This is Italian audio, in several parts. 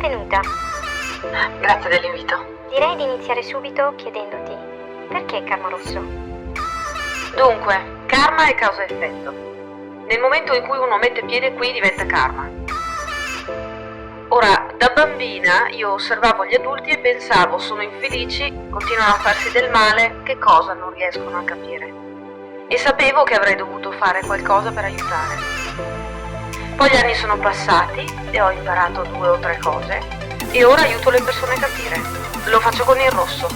Benvenuta. Grazie dell'invito. Direi di iniziare subito chiedendoti perché Karma Rosso? Dunque, karma è causa-effetto. Nel momento in cui uno mette piede qui diventa karma. Ora, da bambina io osservavo gli adulti e pensavo, sono infelici, continuano a farsi del male, che cosa non riescono a capire. E sapevo che avrei dovuto fare qualcosa per aiutare. Poi gli anni sono passati e ho imparato 2 o 3 cose e ora aiuto le persone a capire. Lo faccio con il rosso,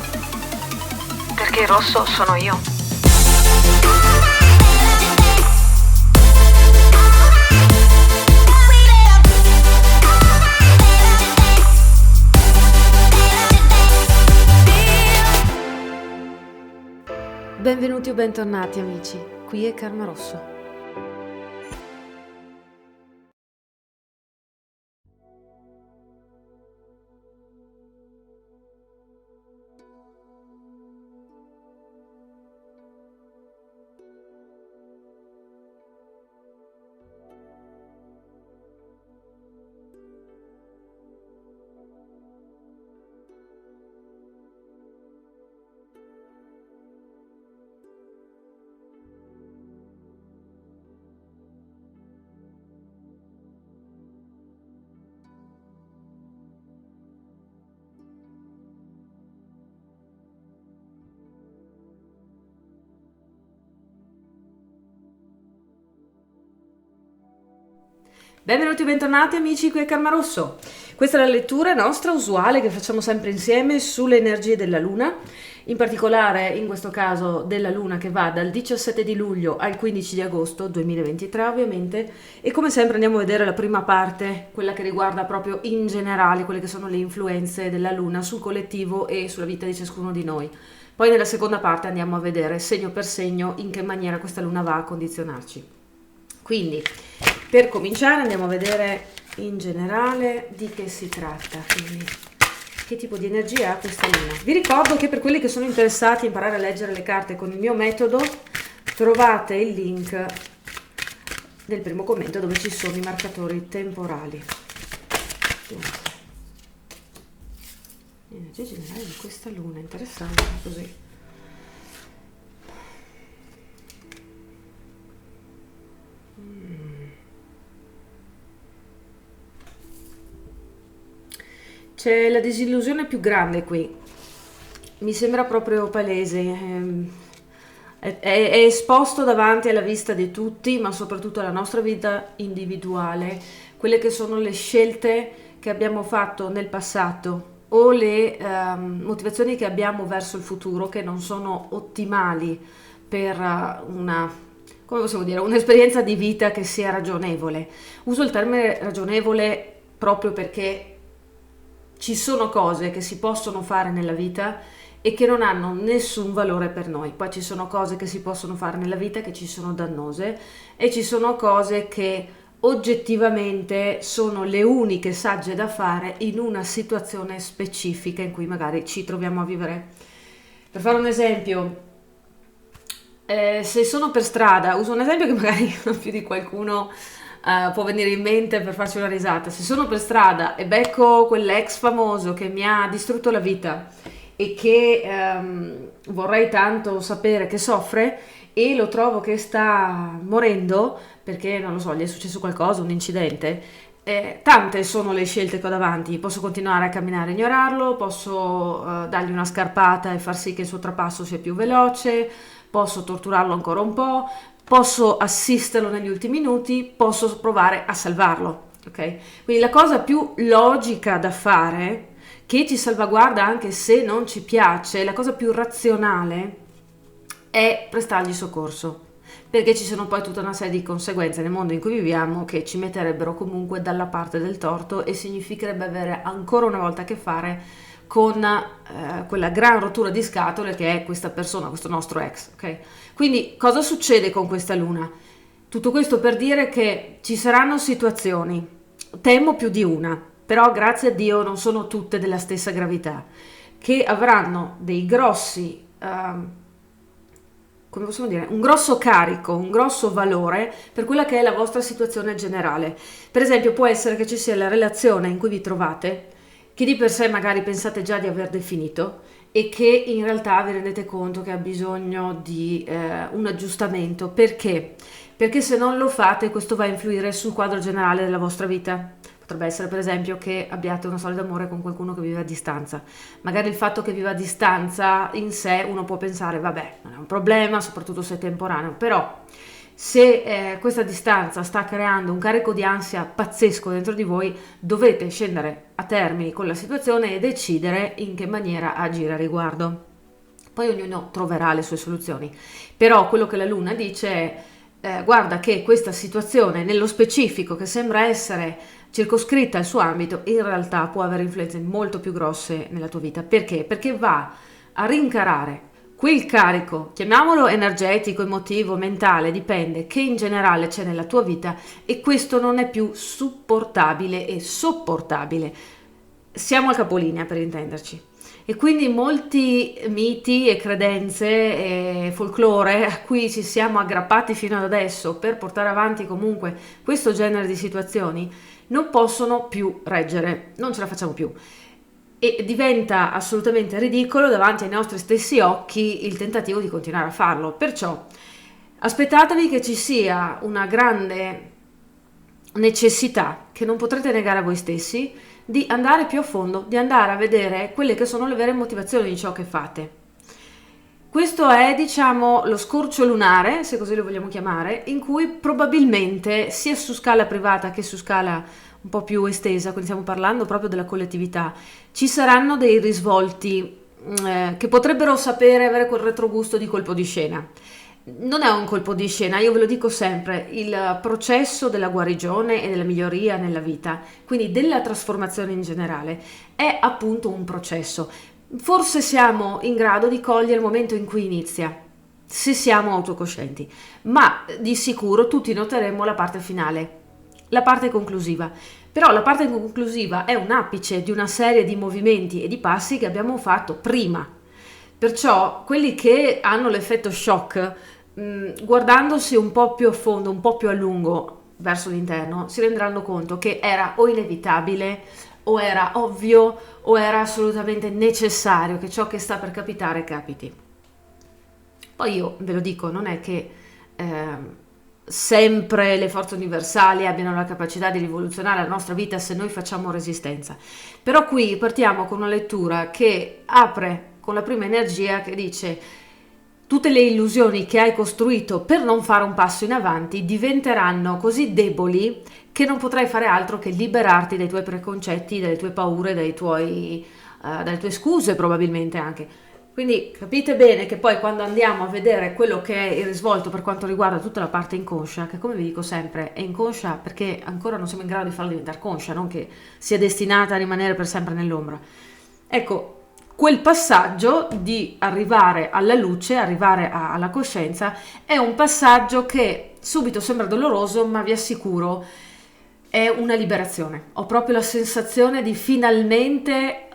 perché il rosso sono io. Benvenuti o bentornati amici, qui è Karma Rosso. Benvenuti e bentornati amici, qui è Karma Rosso. Questa è la lettura nostra usuale che facciamo sempre insieme sulle energie della Luna, in particolare in questo caso della Luna che va dal 17 di luglio al 15 di agosto 2023 ovviamente, e come sempre andiamo a vedere la prima parte, quella che riguarda proprio in generale quelle che sono le influenze della Luna sul collettivo e sulla vita di ciascuno di noi. Poi nella seconda parte andiamo a vedere segno per segno in che maniera questa Luna va a condizionarci. Quindi, per cominciare andiamo a vedere in generale di che si tratta, quindi che tipo di energia ha questa luna. Vi ricordo che per quelli che sono interessati a imparare a leggere le carte con il mio metodo, trovate il link nel primo commento dove ci sono i marcatori temporali. L'energia generale di questa luna, interessante così. C'è la disillusione più grande qui, mi sembra proprio palese, è esposto davanti alla vista di tutti, ma soprattutto alla nostra vita individuale, quelle che sono le scelte che abbiamo fatto nel passato o le motivazioni che abbiamo verso il futuro che non sono ottimali per come possiamo dire, un'esperienza di vita che sia ragionevole. Uso il termine ragionevole proprio perché ci sono cose che si possono fare nella vita e che non hanno nessun valore per noi. Poi ci sono cose che si possono fare nella vita che ci sono dannose e ci sono cose che oggettivamente sono le uniche sagge da fare in una situazione specifica in cui magari ci troviamo a vivere. Per fare un esempio, se sono per strada, uso un esempio che magari più di qualcuno può venire in mente per farci una risata. Se sono per strada e becco quell'ex famoso che mi ha distrutto la vita e che vorrei tanto sapere che soffre e lo trovo che sta morendo perché, non lo so, gli è successo qualcosa, un incidente, tante sono le scelte che ho davanti. Posso continuare a camminare e ignorarlo, posso dargli una scarpata e far sì che il suo trapasso sia più veloce, posso torturarlo ancora un po', posso assisterlo negli ultimi minuti, posso provare a salvarlo, ok? Quindi la cosa più logica da fare, che ci salvaguarda anche se non ci piace, la cosa più razionale è prestargli soccorso, perché ci sono poi tutta una serie di conseguenze nel mondo in cui viviamo che ci metterebbero comunque dalla parte del torto e significherebbe avere ancora una volta a che fare con quella gran rottura di scatole che è questa persona, questo nostro ex, ok? Quindi cosa succede con questa luna? Tutto questo per dire che ci saranno situazioni, temo più di una, però grazie a Dio non sono tutte della stessa gravità, che avranno dei grossi, come possiamo dire, un grosso carico, un grosso valore per quella che è la vostra situazione generale. Per esempio può essere che ci sia la relazione in cui vi trovate che di per sé magari pensate già di aver definito e che in realtà vi rendete conto che ha bisogno di un aggiustamento. Perché? Perché se non lo fate questo va a influire sul quadro generale della vostra vita. Potrebbe essere per esempio che abbiate una storia d'amore con qualcuno che vive a distanza. Magari il fatto che viva a distanza in sé uno può pensare vabbè, non è un problema, soprattutto se è temporaneo, però se questa distanza sta creando un carico di ansia pazzesco dentro di voi, dovete scendere a termini con la situazione e decidere in che maniera agire a riguardo. Poi ognuno troverà le sue soluzioni, però quello che la Luna dice è guarda che questa situazione nello specifico, che sembra essere circoscritta al suo ambito, in realtà può avere influenze molto più grosse nella tua vita. Perché? Perché va a rincarare quel carico, chiamiamolo energetico, emotivo, mentale, dipende, che in generale c'è nella tua vita, e questo non è più supportabile e sopportabile. Siamo al capolinea, per intenderci. E quindi molti miti e credenze e folklore a cui ci siamo aggrappati fino ad adesso per portare avanti comunque questo genere di situazioni non possono più reggere, non ce la facciamo più. E diventa assolutamente ridicolo davanti ai nostri stessi occhi il tentativo di continuare a farlo. Perciò aspettatevi che ci sia una grande necessità che non potrete negare a voi stessi di andare più a fondo, di andare a vedere quelle che sono le vere motivazioni di ciò che fate. Questo è, diciamo, lo scorcio lunare, se così lo vogliamo chiamare, in cui probabilmente sia su scala privata che su scala un po' più estesa, quindi stiamo parlando proprio della collettività, ci saranno dei risvolti che potrebbero avere quel retrogusto di colpo di scena. Non è un colpo di scena, io ve lo dico sempre, il processo della guarigione e della miglioria nella vita, quindi della trasformazione in generale, è appunto un processo. Forse siamo in grado di cogliere il momento in cui inizia, se siamo autocoscienti, ma di sicuro tutti noteremo la parte finale, la parte conclusiva. Però la parte conclusiva è un apice di una serie di movimenti e di passi che abbiamo fatto prima. Perciò quelli che hanno l'effetto shock, guardandosi un po' più a fondo, un po' più a lungo verso l'interno, si renderanno conto che era o inevitabile, o era ovvio, o era assolutamente necessario che ciò che sta per capitare capiti. Poi io ve lo dico, non è che sempre le forze universali abbiano la capacità di rivoluzionare la nostra vita se noi facciamo resistenza. Però qui partiamo con una lettura che apre con la prima energia che dice: tutte le illusioni che hai costruito per non fare un passo in avanti diventeranno così deboli che non potrai fare altro che liberarti dai tuoi preconcetti, dalle tue paure, dalle tue scuse probabilmente anche. Quindi capite bene che poi quando andiamo a vedere quello che è il risvolto per quanto riguarda tutta la parte inconscia, che come vi dico sempre è inconscia perché ancora non siamo in grado di farla diventare conscia, non che sia destinata a rimanere per sempre nell'ombra. Ecco, quel passaggio di arrivare alla luce, arrivare alla coscienza, è un passaggio che subito sembra doloroso, ma vi assicuro è una liberazione. Ho proprio la sensazione di finalmente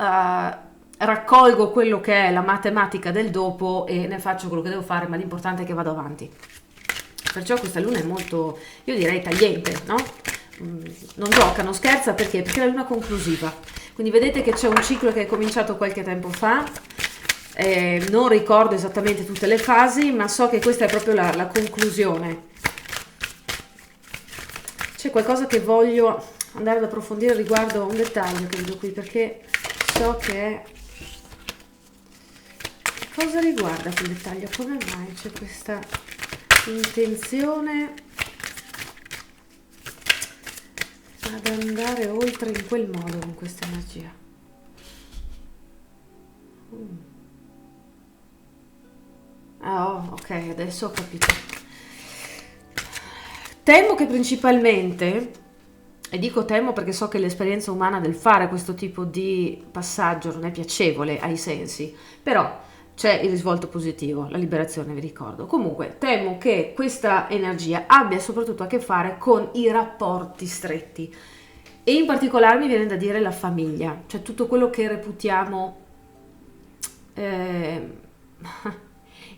raccolgo quello che è la matematica del dopo e ne faccio quello che devo fare, ma l'importante è che vado avanti. Perciò questa luna è molto, io direi, tagliente, no? Non gioca, non scherza, perché? Perché è la luna conclusiva. Quindi vedete che c'è un ciclo che è cominciato qualche tempo fa, non ricordo esattamente tutte le fasi, ma so che questa è proprio la conclusione. C'è qualcosa che voglio andare ad approfondire riguardo un dettaglio che vedo qui, perché so che è... Cosa riguarda quel dettaglio? Come mai c'è questa intenzione ad andare oltre in quel modo con questa energia? Oh, ok, adesso ho capito. Temo che principalmente, e dico temo perché so che l'esperienza umana del fare questo tipo di passaggio non è piacevole ai sensi, però c'è il risvolto positivo, la liberazione, vi ricordo. Comunque, temo che questa energia abbia soprattutto a che fare con i rapporti stretti e in particolare mi viene da dire la famiglia, cioè tutto quello che reputiamo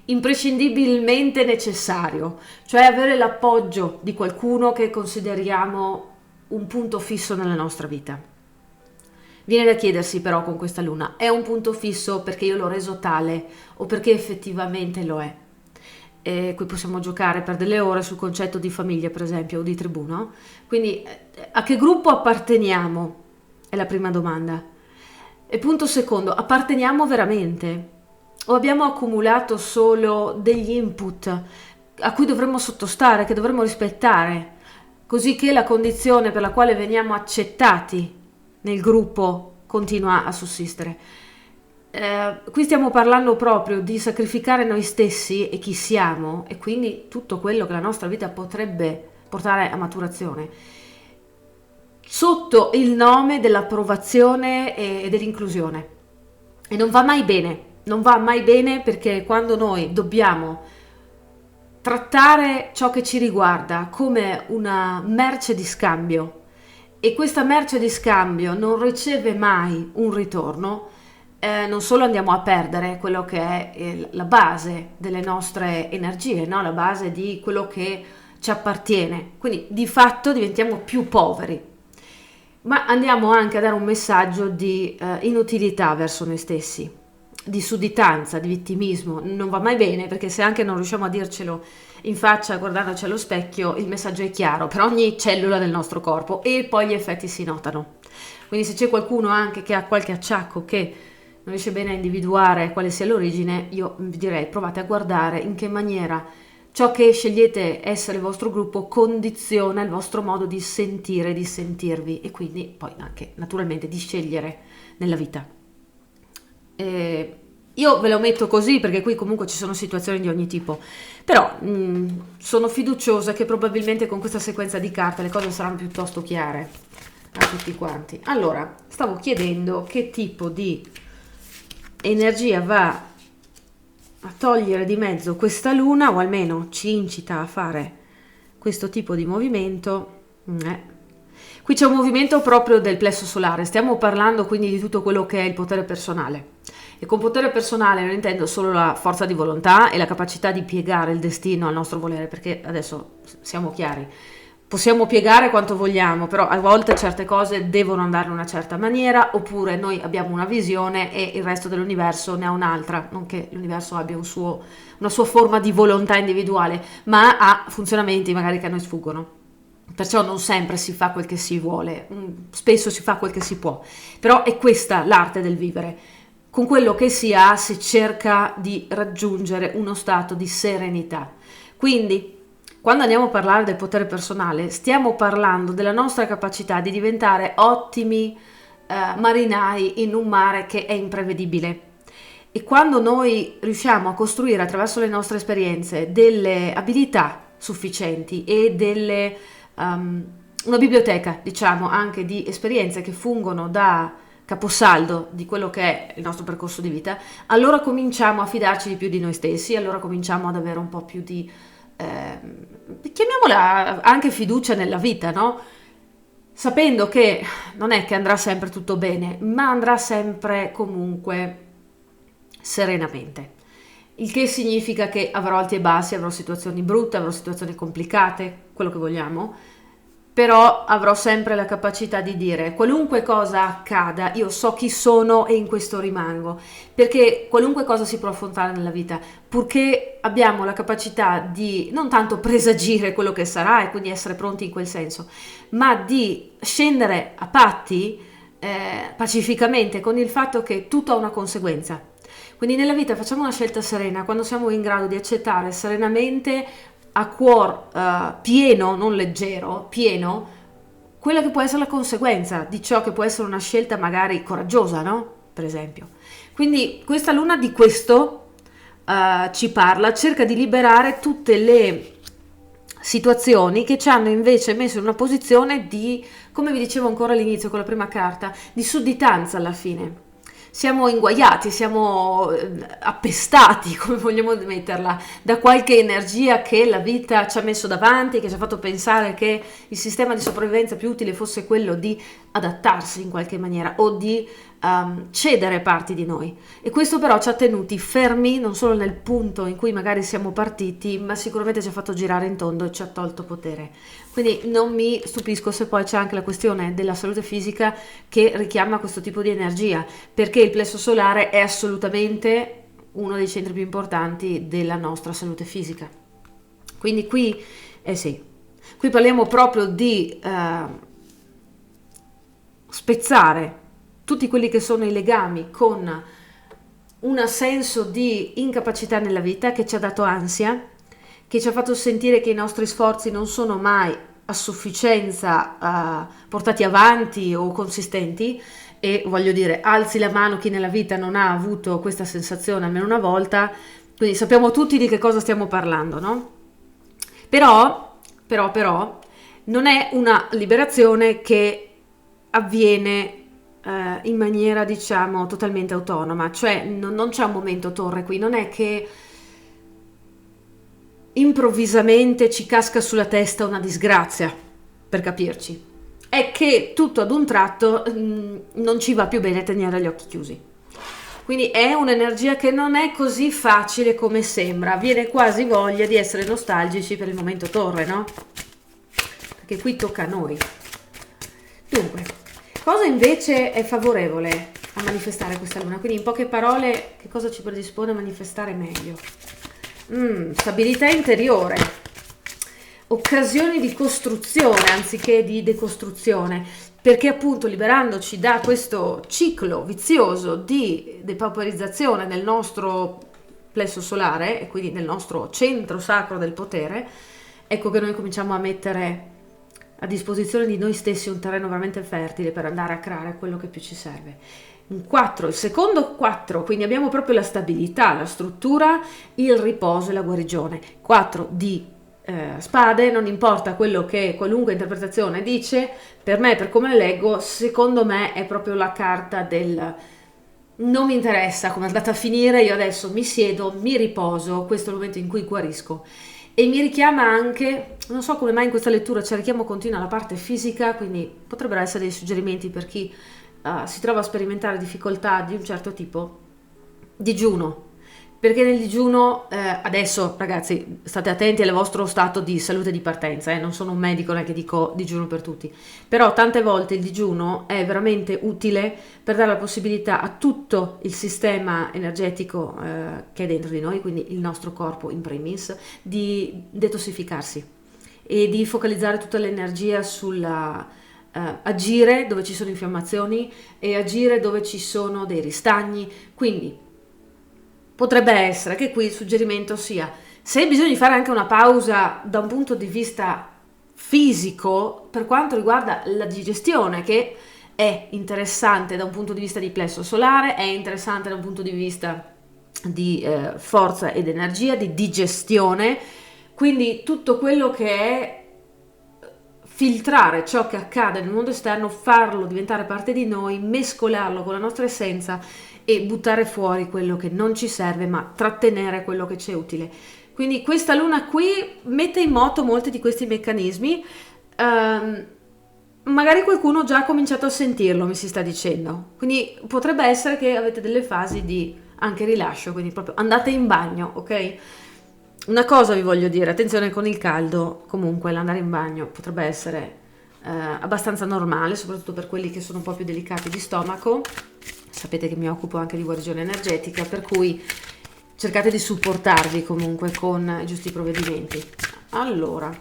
imprescindibilmente necessario, cioè avere l'appoggio di qualcuno che consideriamo un punto fisso nella nostra vita. Viene da chiedersi però con questa luna, è un punto fisso perché io l'ho reso tale o perché effettivamente lo è? E qui possiamo giocare per delle ore sul concetto di famiglia, per esempio, o di tribù, no? Quindi a che gruppo apparteniamo? È la prima domanda. E punto secondo, apparteniamo veramente? O abbiamo accumulato solo degli input a cui dovremmo sottostare, che dovremmo rispettare, così che la condizione per la quale veniamo accettati nel gruppo continua a sussistere? Qui stiamo parlando proprio di sacrificare noi stessi e chi siamo e quindi tutto quello che la nostra vita potrebbe portare a maturazione sotto il nome dell'approvazione e dell'inclusione. E non va mai bene, non va mai bene perché quando noi dobbiamo trattare ciò che ci riguarda come una merce di scambio e questa merce di scambio non riceve mai un ritorno, non solo andiamo a perdere quello che è la base delle nostre energie, no? La base di quello che ci appartiene, quindi di fatto diventiamo più poveri, ma andiamo anche a dare un messaggio di inutilità verso noi stessi, di sudditanza, di vittimismo. Non va mai bene perché se anche non riusciamo a dircelo in faccia guardandoci allo specchio, il messaggio è chiaro per ogni cellula del nostro corpo e poi gli effetti si notano. Quindi se c'è qualcuno anche che ha qualche acciacco che non riesce bene a individuare quale sia l'origine, io vi direi provate a guardare in che maniera ciò che scegliete essere il vostro gruppo condiziona il vostro modo di sentire, di sentirvi e quindi poi anche naturalmente di scegliere nella vita. Io ve lo metto così perché qui comunque ci sono situazioni di ogni tipo, però sono fiduciosa che probabilmente con questa sequenza di carte le cose saranno piuttosto chiare a tutti quanti. Allora, stavo chiedendo che tipo di energia va a togliere di mezzo questa luna o almeno ci incita a fare questo tipo di movimento. Qui c'è un movimento proprio del plesso solare, stiamo parlando quindi di tutto quello che è il potere personale e con potere personale non intendo solo la forza di volontà e la capacità di piegare il destino al nostro volere, perché adesso siamo chiari, possiamo piegare quanto vogliamo, però a volte certe cose devono andare in una certa maniera, oppure noi abbiamo una visione e il resto dell'universo ne ha un'altra, non che l'universo abbia una sua forma di volontà individuale, ma ha funzionamenti magari che a noi sfuggono. Perciò non sempre si fa quel che si vuole, spesso si fa quel che si può, però è questa l'arte del vivere. Con quello che si ha si cerca di raggiungere uno stato di serenità. Quindi quando andiamo a parlare del potere personale, stiamo parlando della nostra capacità di diventare ottimi marinai in un mare che è imprevedibile. E quando noi riusciamo a costruire attraverso le nostre esperienze delle abilità sufficienti e una biblioteca, diciamo, anche di esperienze che fungono da caposaldo di quello che è il nostro percorso di vita, allora cominciamo a fidarci di più di noi stessi, allora cominciamo ad avere un po' più di chiamiamola anche fiducia nella vita, no? Sapendo che non è che andrà sempre tutto bene, ma andrà sempre comunque serenamente. Il che significa che avrò alti e bassi, avrò situazioni brutte, avrò situazioni complicate, quello che vogliamo, però avrò sempre la capacità di dire qualunque cosa accada, io so chi sono e in questo rimango, perché qualunque cosa si può affrontare nella vita, purché abbiamo la capacità di non tanto presagire quello che sarà e quindi essere pronti in quel senso, ma di scendere a patti pacificamente con il fatto che tutto ha una conseguenza. Quindi nella vita facciamo una scelta serena quando siamo in grado di accettare serenamente a cuor pieno, non leggero, pieno, quella che può essere la conseguenza di ciò che può essere una scelta magari coraggiosa, no? Per esempio. Quindi questa luna di questo ci parla, cerca di liberare tutte le situazioni che ci hanno invece messo in una posizione di, come vi dicevo ancora all'inizio con la prima carta, di sudditanza alla fine. Siamo inguaiati, siamo appestati, come vogliamo metterla, da qualche energia che la vita ci ha messo davanti, che ci ha fatto pensare che il sistema di sopravvivenza più utile fosse quello di adattarsi in qualche maniera o di cedere parti di noi, e questo però ci ha tenuti fermi non solo nel punto in cui magari siamo partiti, ma sicuramente ci ha fatto girare in tondo e ci ha tolto potere. Quindi non mi stupisco se poi c'è anche la questione della salute fisica che richiama questo tipo di energia, perché il plesso solare è assolutamente uno dei centri più importanti della nostra salute fisica. Quindi qui, sì, qui parliamo proprio di spezzare tutti quelli che sono i legami con un senso di incapacità nella vita che ci ha dato ansia, che ci ha fatto sentire che i nostri sforzi non sono mai a sufficienza portati avanti o consistenti. E voglio dire, alzi la mano chi nella vita non ha avuto questa sensazione almeno una volta, quindi sappiamo tutti di che cosa stiamo parlando, no? Però, non è una liberazione che avviene in maniera, diciamo, totalmente autonoma, cioè non c'è un momento torre qui, non è che improvvisamente ci casca sulla testa una disgrazia, per capirci, è che tutto ad un tratto non ci va più bene tenere gli occhi chiusi. Quindi è un'energia che non è così facile come sembra, viene quasi voglia di essere nostalgici per il momento torre, no? Perché qui tocca a noi. Dunque, cosa invece è favorevole a manifestare questa luna? Quindi in poche parole, che cosa ci predispone a manifestare meglio? Stabilità interiore, occasioni di costruzione anziché di decostruzione, perché appunto liberandoci da questo ciclo vizioso di depauperizzazione del nostro plesso solare e quindi nel nostro centro sacro del potere, ecco che noi cominciamo a mettere a disposizione di noi stessi un terreno veramente fertile per andare a creare quello che più ci serve. Un 4, il secondo 4, quindi abbiamo proprio la stabilità, la struttura, il riposo e la guarigione. 4 di spade, non importa quello che qualunque interpretazione dice, per me, per come leggo, secondo me è proprio la carta del non mi interessa come è andata a finire, io adesso mi siedo, mi riposo, questo è il momento in cui guarisco. E mi richiama anche, non so come mai in questa lettura c'è richiamo continuo alla parte fisica, quindi potrebbero essere dei suggerimenti per chi si trova a sperimentare difficoltà di un certo tipo. Digiuno, perché nel digiuno, adesso ragazzi state attenti al vostro stato di salute di partenza, non sono un medico, non è che dico digiuno per tutti, però tante volte il digiuno è veramente utile per dare la possibilità a tutto il sistema energetico che è dentro di noi, quindi il nostro corpo in primis, di detossificarsi e di focalizzare tutta l'energia sulla agire dove ci sono infiammazioni e agire dove ci sono dei ristagni. Quindi potrebbe essere che qui il suggerimento sia, se hai bisogno di fare anche una pausa da un punto di vista fisico per quanto riguarda la digestione, che è interessante da un punto di vista di plesso solare, è interessante da un punto di vista di forza ed energia, di digestione, quindi tutto quello che è filtrare ciò che accade nel mondo esterno, farlo diventare parte di noi, mescolarlo con la nostra essenza e buttare fuori quello che non ci serve, ma trattenere quello che ci è utile. Quindi questa luna qui mette in moto molti di questi meccanismi. Magari qualcuno già ha cominciato a sentirlo, mi si sta dicendo. Quindi potrebbe essere che avete delle fasi di anche rilascio, quindi proprio andate in bagno, ok? Una cosa vi voglio dire, attenzione con il caldo, comunque l'andare in bagno potrebbe essere abbastanza normale, soprattutto per quelli che sono un po' più delicati di stomaco. Sapete che mi occupo anche di guarigione energetica, per cui cercate di supportarvi comunque con i giusti provvedimenti. Allora,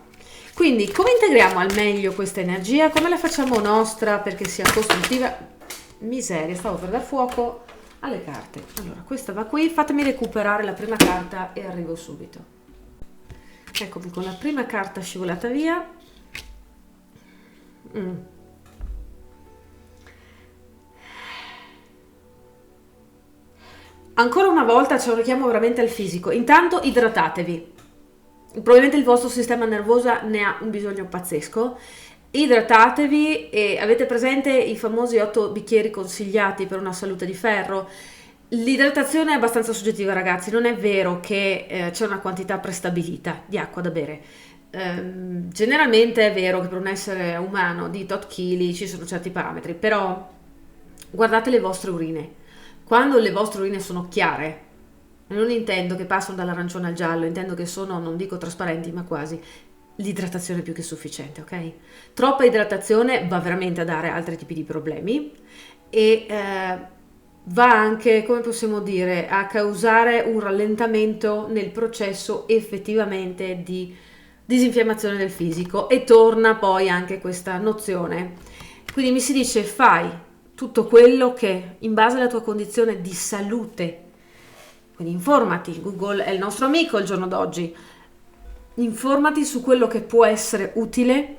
quindi come integriamo al meglio questa energia? Come la facciamo nostra perché sia costruttiva? Miseria, stavo per dar fuoco alle carte. Allora, questa va qui, fatemi recuperare la prima carta e arrivo subito. Eccomi con la prima carta scivolata via. Ancora una volta c'è un richiamo veramente al fisico. Intanto idratatevi. Probabilmente il vostro sistema nervoso ne ha un bisogno pazzesco. Idratatevi e avete presente i famosi 8 bicchieri consigliati per una salute di ferro? L'idratazione è abbastanza soggettiva, ragazzi, non è vero che c'è una quantità prestabilita di acqua da bere. Generalmente è vero che per un essere umano di tot chili ci sono certi parametri, però guardate le vostre urine. Quando le vostre urine sono chiare, non intendo che passano dall'arancione al giallo, intendo che sono, non dico trasparenti, ma quasi, l'idratazione è più che sufficiente, ok? Troppa idratazione va veramente a dare altri tipi di problemi e va anche, come possiamo dire, a causare un rallentamento nel processo effettivamente di disinfiammazione del fisico, e torna poi anche questa nozione. Quindi mi si dice: fai tutto quello che in base alla tua condizione di salute, quindi informati, Google è il nostro amico il giorno d'oggi, informati su quello che può essere utile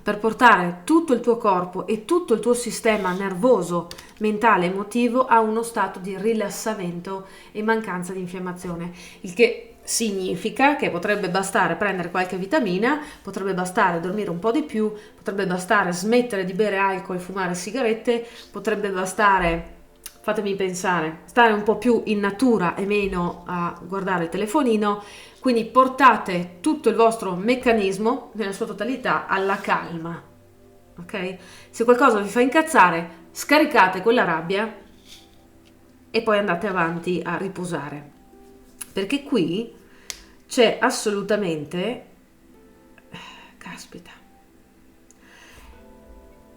per portare tutto il tuo corpo e tutto il tuo sistema nervoso, mentale, emotivo a uno stato di rilassamento e mancanza di infiammazione, il che significa che potrebbe bastare prendere qualche vitamina, potrebbe bastare dormire un po' di più, potrebbe bastare smettere di bere alcol e fumare sigarette, potrebbe bastare, fatemi pensare, stare un po' più in natura e meno a guardare il telefonino. Quindi portate tutto il vostro meccanismo nella sua totalità alla calma, ok? Se qualcosa vi fa incazzare, scaricate quella rabbia e poi andate avanti a riposare, perché qui c'è assolutamente, caspita,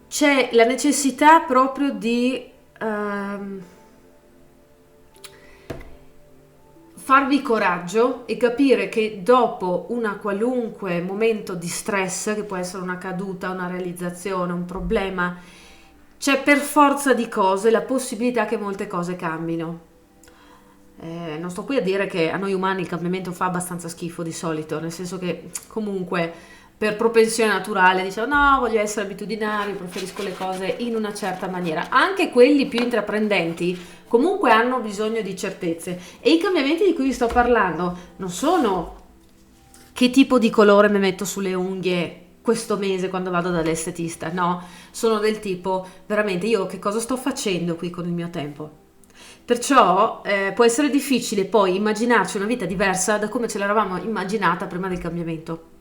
c'è la necessità proprio di farvi coraggio e capire che dopo una qualunque momento di stress, che può essere una caduta, una realizzazione, un problema, c'è per forza di cose la possibilità che molte cose cambino. Non sto qui a dire che a noi umani il cambiamento fa abbastanza schifo di solito, nel senso che comunque per propensione naturale diciamo no, voglio essere abitudinario, preferisco le cose in una certa maniera. Anche quelli più intraprendenti comunque hanno bisogno di certezze, e i cambiamenti di cui vi sto parlando non sono che tipo di colore mi metto sulle unghie questo mese quando vado dall'estetista, no, sono del tipo veramente io che cosa sto facendo qui con il mio tempo. Perciò può essere difficile poi immaginarci una vita diversa da come ce l'eravamo immaginata prima del cambiamento.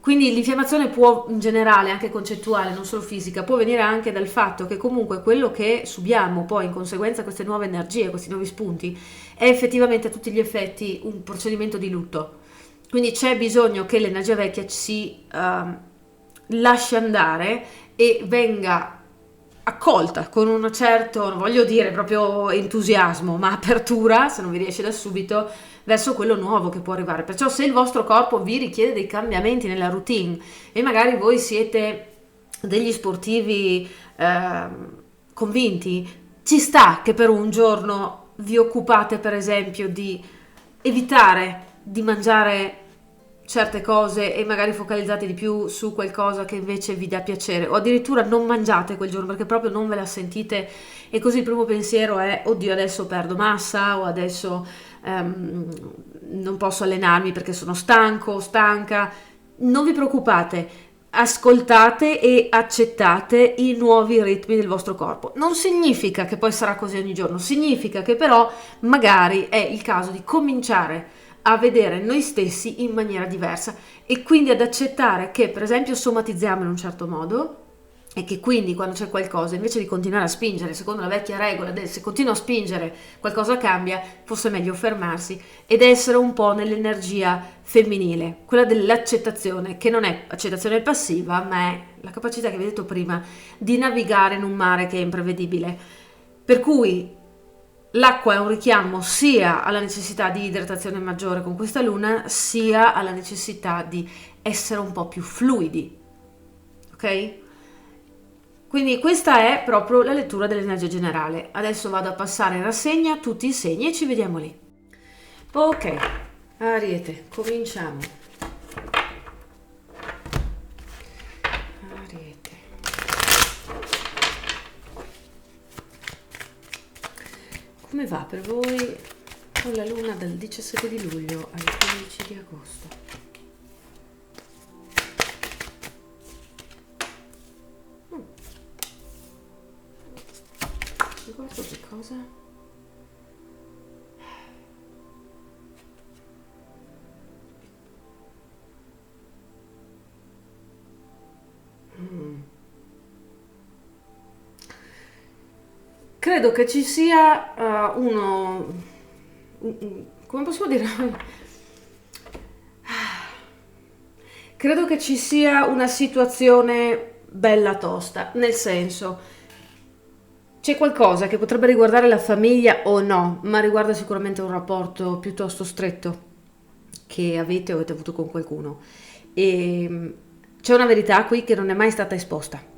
Quindi l'infiammazione può, in generale, anche concettuale, non solo fisica, può venire anche dal fatto che comunque quello che subiamo poi in conseguenza a queste nuove energie, questi nuovi spunti, è effettivamente a tutti gli effetti un procedimento di lutto. Quindi c'è bisogno che l'energia vecchia si lasci andare e venga accolta con un certo, non voglio dire proprio entusiasmo, ma apertura, se non vi riesce da subito, verso quello nuovo che può arrivare. Perciò se il vostro corpo vi richiede dei cambiamenti nella routine e magari voi siete degli sportivi convinti, ci sta che per un giorno vi occupate per esempio di evitare di mangiare certe cose e magari focalizzate di più su qualcosa che invece vi dà piacere, o addirittura non mangiate quel giorno perché proprio non ve la sentite, e così il primo pensiero è oddio adesso perdo massa, o adesso non posso allenarmi perché sono stanco o stanca. Non vi preoccupate, ascoltate e accettate i nuovi ritmi del vostro corpo. Non significa che poi sarà così ogni giorno, significa che però magari è il caso di cominciare a vedere noi stessi in maniera diversa, e quindi ad accettare che per esempio somatizziamo in un certo modo, e che quindi quando c'è qualcosa, invece di continuare a spingere secondo la vecchia regola del se continuo a spingere qualcosa cambia, forse è meglio fermarsi ed essere un po' nell'energia femminile, quella dell'accettazione, che non è accettazione passiva, ma è la capacità che vi ho detto prima di navigare in un mare che è imprevedibile. Per cui l'acqua è un richiamo sia alla necessità di idratazione maggiore con questa luna, sia alla necessità di essere un po' più fluidi, ok? Quindi questa è proprio la lettura dell'energia generale. Adesso vado a passare in rassegna tutti i segni e ci vediamo lì. Ok, Ariete, cominciamo. Ariete. Come va per voi con la luna dal 17 di luglio al 15 di agosto? Guardo che cosa? credo che ci sia come posso dire? Credo che ci sia una situazione bella tosta, nel senso, c'è qualcosa che potrebbe riguardare la famiglia o no, ma riguarda sicuramente un rapporto piuttosto stretto che avete o avete avuto con qualcuno. E c'è una verità qui che non è mai stata esposta.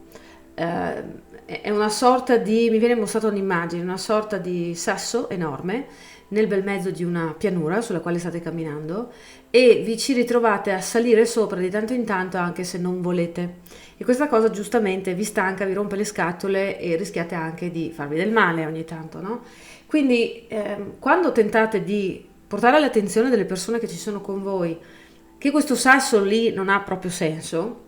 È una sorta di, mi viene mostrata un'immagine, una sorta di sasso enorme nel bel mezzo di una pianura sulla quale state camminando e vi ci ritrovate a salire sopra di tanto in tanto anche se non volete. E questa cosa giustamente vi stanca, vi rompe le scatole e rischiate anche di farvi del male ogni tanto, no? Quindi quando tentate di portare all'attenzione delle persone che ci sono con voi che questo sasso lì non ha proprio senso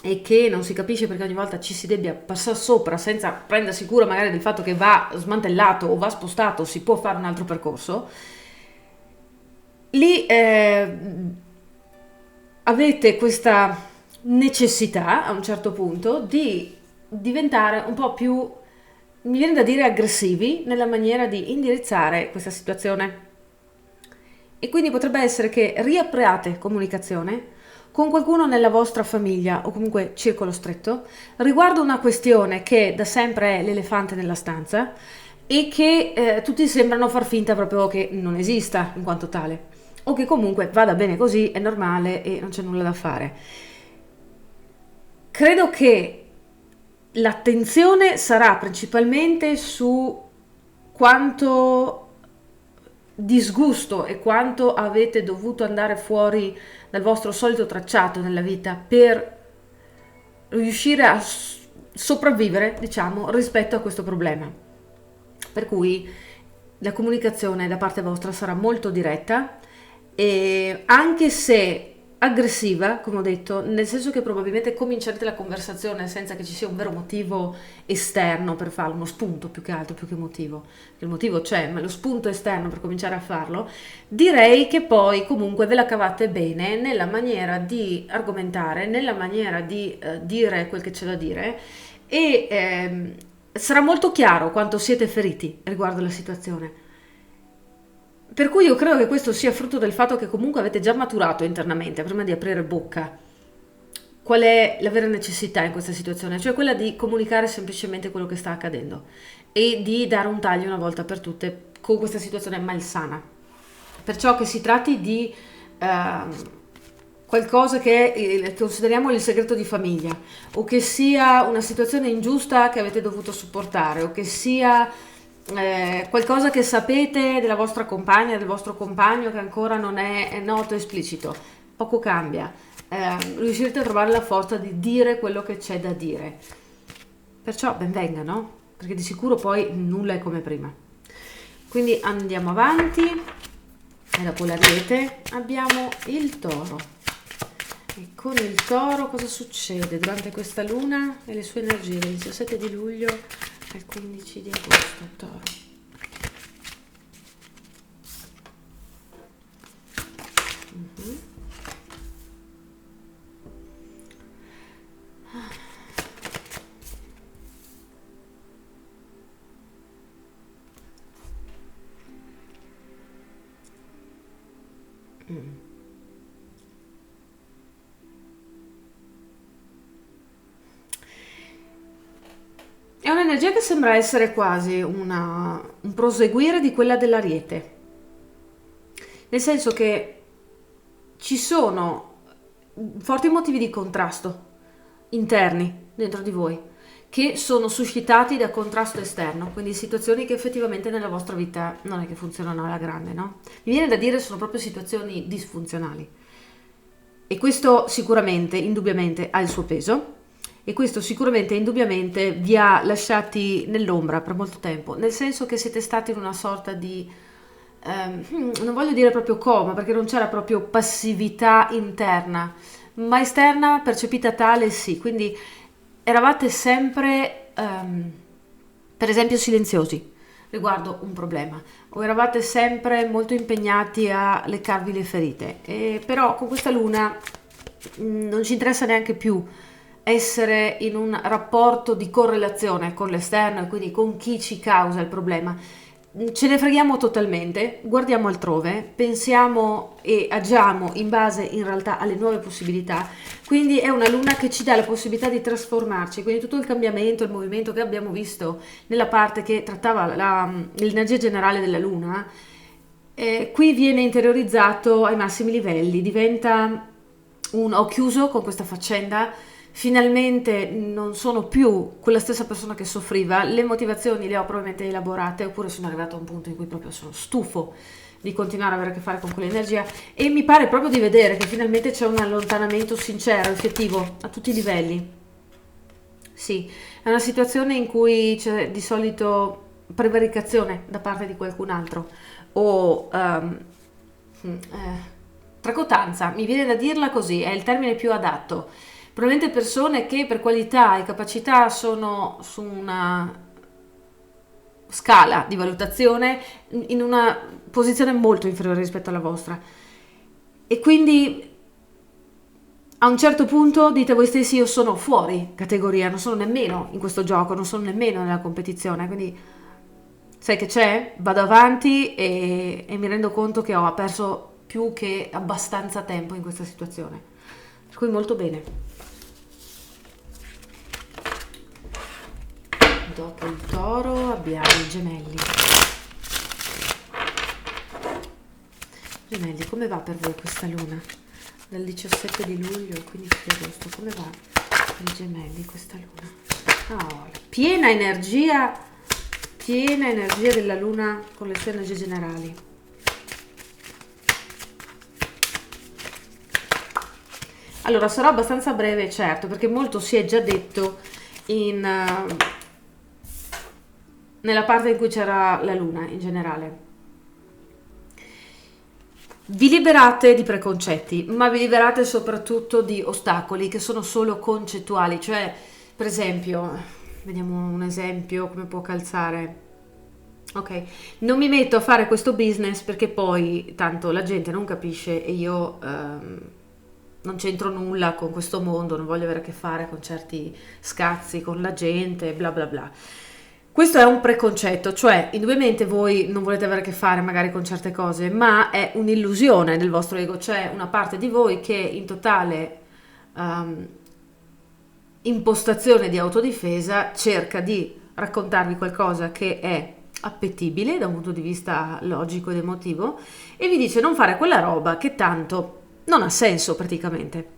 e che non si capisce perché ogni volta ci si debba passare sopra senza prendersi cura magari del fatto che va smantellato o va spostato, si può fare un altro percorso, lì avete questa necessità a un certo punto di diventare un po' più, mi viene da dire, aggressivi nella maniera di indirizzare questa situazione. E quindi potrebbe essere che riapriate comunicazione con qualcuno nella vostra famiglia o comunque circolo stretto riguardo una questione che da sempre è l'elefante nella stanza e che tutti sembrano far finta proprio che non esista in quanto tale o che comunque vada bene così, è normale e non c'è nulla da fare. Credo che l'attenzione sarà principalmente su quanto disgusto e quanto avete dovuto andare fuori dal vostro solito tracciato nella vita per riuscire a sopravvivere, diciamo, rispetto a questo problema. Per cui la comunicazione da parte vostra sarà molto diretta e anche se aggressiva, come ho detto, nel senso che probabilmente comincerete la conversazione senza che ci sia un vero motivo esterno per farlo, uno spunto più che altro, più che motivo. Il motivo c'è, ma lo spunto esterno per cominciare a farlo, direi che poi comunque ve la cavate bene nella maniera di argomentare, nella maniera di dire quel che c'è da dire e sarà molto chiaro quanto siete feriti riguardo la situazione. Per cui io credo che questo sia frutto del fatto che comunque avete già maturato internamente, prima di aprire bocca, qual è la vera necessità in questa situazione, cioè quella di comunicare semplicemente quello che sta accadendo e di dare un taglio una volta per tutte con questa situazione malsana. Perciò che si tratti di qualcosa che consideriamo il segreto di famiglia, o che sia una situazione ingiusta che avete dovuto sopportare, o che sia qualcosa che sapete della vostra compagna, del vostro compagno che ancora non è noto e esplicito, poco cambia, riuscirete a trovare la forza di dire quello che c'è da dire, perciò ben venga, no? Perché di sicuro poi nulla è come prima. Quindi andiamo avanti e dopo l'Ariete abbiamo il Toro. E con il Toro cosa succede durante questa luna e le sue energie dal 17 di luglio al 15 di agosto, Toro? Mhm. Mm. È un'energia che sembra essere quasi un proseguire di quella dell'Ariete, nel senso che ci sono forti motivi di contrasto interni dentro di voi che sono suscitati da contrasto esterno, quindi situazioni che effettivamente nella vostra vita non è che funzionano alla grande, no? Mi viene da dire sono proprio situazioni disfunzionali e questo sicuramente, indubbiamente, ha il suo peso. E questo sicuramente, indubbiamente, vi ha lasciati nell'ombra per molto tempo, nel senso che siete stati in una sorta di, non voglio dire proprio coma, perché non c'era proprio passività interna, ma esterna percepita tale sì, quindi eravate sempre, per esempio, silenziosi riguardo un problema, o eravate sempre molto impegnati a leccarvi le ferite, e però con questa luna non ci interessa neanche più essere in un rapporto di correlazione con l'esterno e quindi con chi ci causa il problema. Ce ne freghiamo totalmente, guardiamo altrove, pensiamo e agiamo in base in realtà alle nuove possibilità, quindi è una luna che ci dà la possibilità di trasformarci, quindi tutto il cambiamento, il movimento che abbiamo visto nella parte che trattava l'energia generale della luna, qui viene interiorizzato ai massimi livelli, diventa ho chiuso con questa faccenda. Finalmente non sono più quella stessa persona che soffriva, le motivazioni le ho probabilmente elaborate, oppure sono arrivata a un punto in cui proprio sono stufo di continuare a avere a che fare con quell'energia e mi pare proprio di vedere che finalmente c'è un allontanamento sincero, effettivo, a tutti i livelli. Sì, è una situazione in cui c'è di solito prevaricazione da parte di qualcun altro o tracotanza, mi viene da dirla così, è il termine più adatto. Probabilmente persone che per qualità e capacità sono su una scala di valutazione in una posizione molto inferiore rispetto alla vostra. E quindi a un certo punto dite a voi stessi: io sono fuori categoria, non sono nemmeno in questo gioco, non sono nemmeno nella competizione, quindi sai che c'è? Vado avanti e mi rendo conto che ho perso più che abbastanza tempo in questa situazione. Per cui molto bene. Dopo il toro abbiamo i gemelli. Gemelli, come va per voi questa luna? Dal 17 di luglio al 15 di agosto, come va per i gemelli questa luna? Oh, piena energia della luna con le sue energie generali. Allora, sarò abbastanza breve, certo, perché molto si è già detto nella parte in cui c'era la luna in generale. Vi liberate di preconcetti, ma vi liberate soprattutto di ostacoli che sono solo concettuali, cioè, per esempio, vediamo un esempio come può calzare. Ok, non mi metto a fare questo business perché poi tanto la gente non capisce e io non c'entro nulla con questo mondo, non voglio avere a che fare con certi scazzi con la gente, bla bla bla. Questo è un preconcetto, cioè indubbiamente voi non volete avere a che fare magari con certe cose, ma è un'illusione del vostro ego, c'è una parte di voi che in totale impostazione di autodifesa cerca di raccontarvi qualcosa che è appetibile da un punto di vista logico ed emotivo e vi dice non fare quella roba che tanto non ha senso praticamente.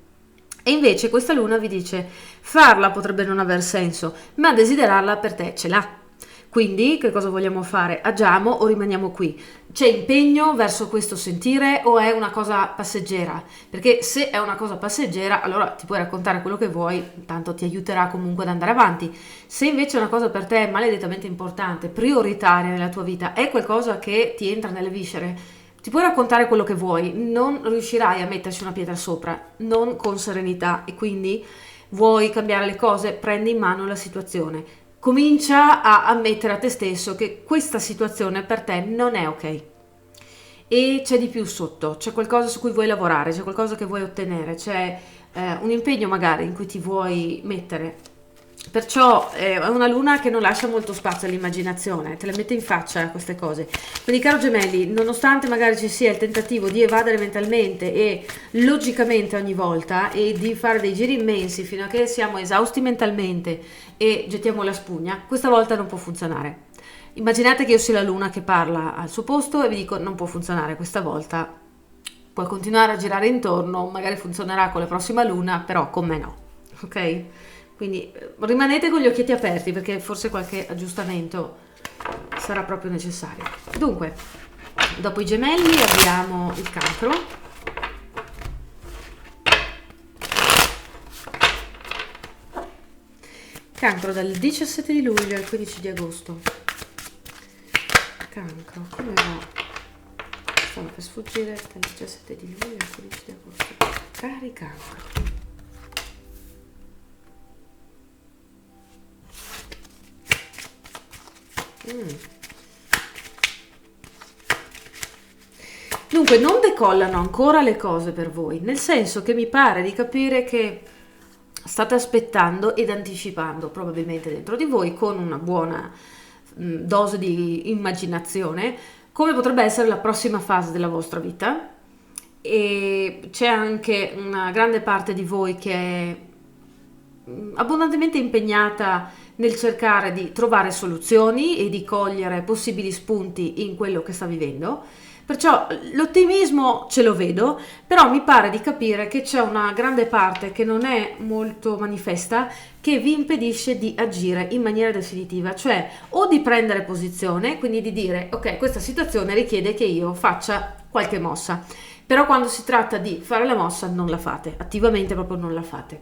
E invece questa luna vi dice farla potrebbe non aver senso, ma desiderarla per te ce l'ha. Quindi che cosa vogliamo fare? Agiamo o rimaniamo qui? C'è impegno verso questo sentire o è una cosa passeggera? Perché se è una cosa passeggera, allora ti puoi raccontare quello che vuoi, tanto ti aiuterà comunque ad andare avanti. Se invece è una cosa per te maledettamente importante, prioritaria nella tua vita, è qualcosa che ti entra nelle viscere, ti puoi raccontare quello che vuoi, non riuscirai a metterci una pietra sopra, non con serenità, e quindi vuoi cambiare le cose, prendi in mano la situazione. Comincia a ammettere a te stesso che questa situazione per te non è ok e c'è di più sotto, c'è qualcosa su cui vuoi lavorare, c'è qualcosa che vuoi ottenere, c'è un impegno magari in cui ti vuoi mettere. Perciò è una luna che non lascia molto spazio all'immaginazione, te le mette in faccia queste cose. Quindi caro gemelli, nonostante magari ci sia il tentativo di evadere mentalmente e logicamente ogni volta e di fare dei giri immensi fino a che siamo esausti mentalmente e gettiamo la spugna, questa volta non può funzionare. Immaginate che io sia la luna che parla al suo posto e vi dico non può funzionare questa volta, puoi continuare a girare intorno, magari funzionerà con la prossima luna, però con me no, ok? Quindi rimanete con gli occhietti aperti perché forse qualche aggiustamento sarà proprio necessario. Dunque, dopo i gemelli abbiamo il cancro. Cancro dal 17 di luglio al 15 di agosto. Cancro, come va? Stavo per sfuggire dal 17 di luglio al 15 di agosto. Cari cancro. Dunque non decollano ancora le cose per voi, nel senso che mi pare di capire che state aspettando ed anticipando probabilmente dentro di voi con una buona dose di immaginazione, come potrebbe essere la prossima fase della vostra vita. E c'è anche una grande parte di voi che è abbondantemente impegnata nel cercare di trovare soluzioni e di cogliere possibili spunti in quello che sta vivendo. Perciò l'ottimismo ce lo vedo, però mi pare di capire che c'è una grande parte che non è molto manifesta, che vi impedisce di agire in maniera definitiva, cioè o di prendere posizione, quindi di dire ok, questa situazione richiede che io faccia qualche mossa, però quando si tratta di fare la mossa non la fate, attivamente proprio non la fate.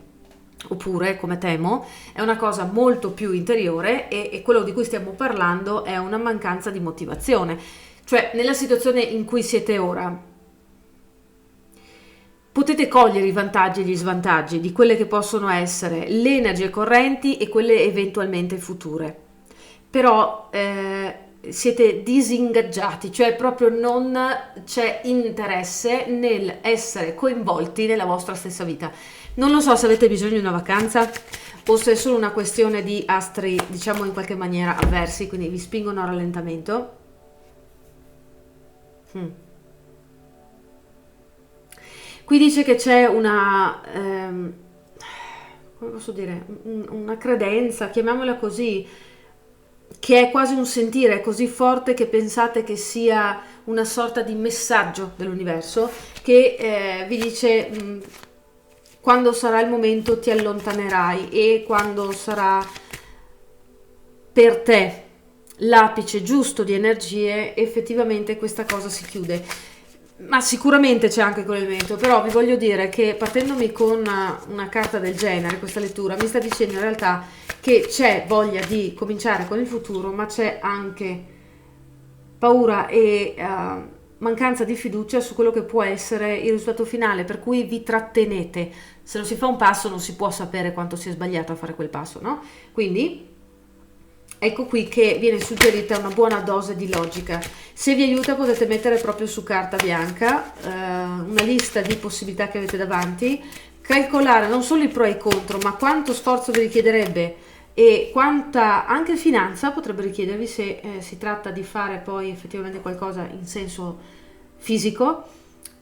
Oppure, come temo, è una cosa molto più interiore e quello di cui stiamo parlando è una mancanza di motivazione. Cioè, nella situazione in cui siete ora, potete cogliere i vantaggi e gli svantaggi di quelle che possono essere le energie correnti e quelle eventualmente future. Però siete disingaggiati, cioè proprio non c'è interesse nel essere coinvolti nella vostra stessa vita. Non lo so se avete bisogno di una vacanza o se è solo una questione di astri, diciamo in qualche maniera avversi, quindi vi spingono a rallentamento. Qui dice che c'è una, come posso dire, una credenza, chiamiamola così, che è quasi un sentire così forte che pensate che sia una sorta di messaggio dell'universo che vi dice quando sarà il momento ti allontanerai e quando sarà per te l'apice giusto di energie effettivamente questa cosa si chiude. Ma sicuramente c'è anche quell'elemento, però vi voglio dire che partendomi con una carta del genere, questa lettura mi sta dicendo in realtà che c'è voglia di cominciare con il futuro, ma c'è anche paura e mancanza di fiducia su quello che può essere il risultato finale, per cui vi trattenete. Se non si fa un passo non si può sapere quanto sia sbagliato a fare quel passo, no? Quindi ecco qui che viene suggerita una buona dose di logica. Se vi aiuta potete mettere proprio su carta bianca una lista di possibilità che avete davanti, calcolare non solo i pro e i contro, ma quanto sforzo vi richiederebbe e quanta anche finanza potrebbe richiedervi se si tratta di fare poi effettivamente qualcosa in senso fisico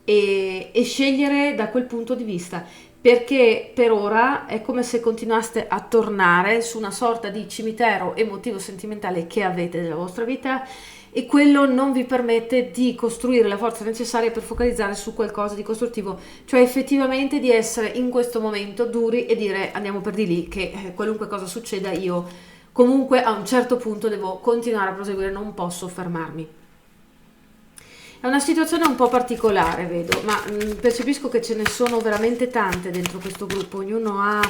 e scegliere da quel punto di vista. Perché per ora è come se continuaste a tornare su una sorta di cimitero emotivo sentimentale che avete nella vostra vita e quello non vi permette di costruire la forza necessaria per focalizzare su qualcosa di costruttivo, cioè effettivamente di essere in questo momento duri e dire andiamo per di lì che qualunque cosa succeda io comunque a un certo punto devo continuare a proseguire, non posso fermarmi. È una situazione un po' particolare, vedo, ma percepisco che ce ne sono veramente tante dentro questo gruppo, ognuno ha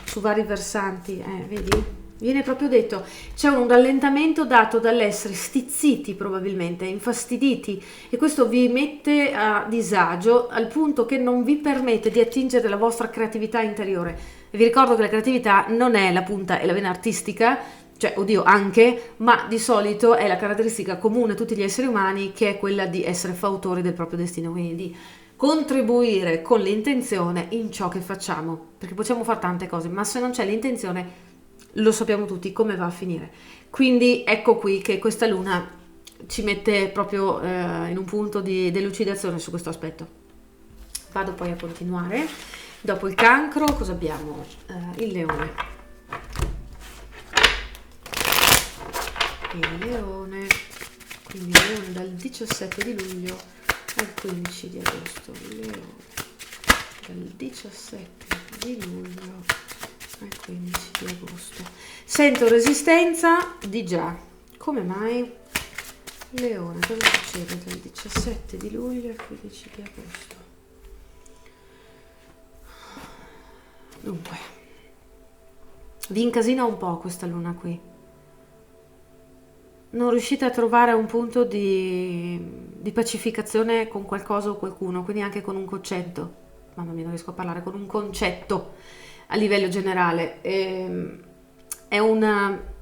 su vari versanti, vedi? Viene proprio detto, c'è un rallentamento dato dall'essere stizziti probabilmente, infastiditi e questo vi mette a disagio al punto che non vi permette di attingere la vostra creatività interiore. E vi ricordo che la creatività non è la punta e la vena artistica, cioè oddio anche, ma di solito è la caratteristica comune a tutti gli esseri umani che è quella di essere fautori del proprio destino, quindi di contribuire con l'intenzione in ciò che facciamo, perché possiamo fare tante cose, ma se non c'è l'intenzione lo sappiamo tutti come va a finire. Quindi ecco qui che questa luna ci mette proprio in un punto di delucidazione su questo aspetto. Vado poi a continuare. Dopo il cancro cosa abbiamo? Il leone. Il leone, quindi il leone dal 17 di luglio al 15 di agosto. Il leone dal 17 di luglio al 15 di agosto. Sento resistenza di già. Come mai? Leone, cosa succede dal 17 di luglio al 15 di agosto? Dunque, vi incasina un po' questa luna qui. Non riuscite a trovare un punto di pacificazione con qualcosa o qualcuno, quindi anche con un concetto. Mamma mia, non riesco a parlare, con un concetto a livello generale. È una...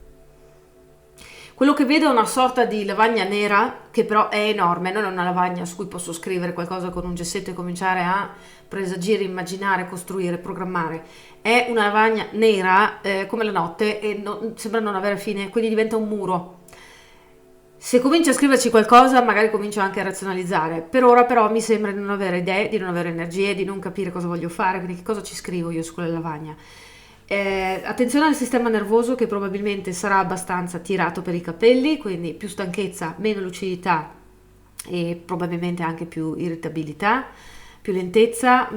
Quello che vedo è una sorta di lavagna nera che però è enorme, non è una lavagna su cui posso scrivere qualcosa con un gessetto e cominciare a presagire, immaginare, costruire, programmare. È una lavagna nera come la notte e sembra non avere fine, quindi diventa un muro. Se comincio a scriverci qualcosa, magari comincio anche a razionalizzare. Per ora però mi sembra di non avere idee, di non avere energie, di non capire cosa voglio fare, quindi che cosa ci scrivo io su quella lavagna. Attenzione al sistema nervoso, che probabilmente sarà abbastanza tirato per i capelli, quindi più stanchezza, meno lucidità e probabilmente anche più irritabilità, più lentezza.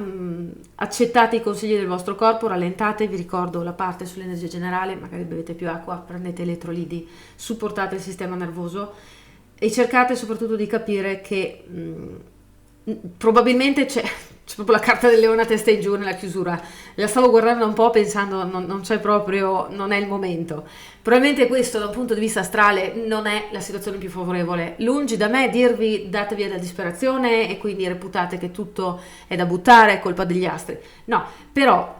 Accettate i consigli del vostro corpo, rallentate, vi ricordo la parte sull'energia generale, magari bevete più acqua, prendete elettroliti, supportate il sistema nervoso e cercate soprattutto di capire che probabilmente c'è proprio la carta del leone a testa in giù nella chiusura. La stavo guardando un po' pensando non c'è proprio, non è il momento. Probabilmente questo da un punto di vista astrale non è la situazione più favorevole. Lungi da me dirvi date via dalla disperazione e quindi reputate che tutto è da buttare, è colpa degli astri. No, però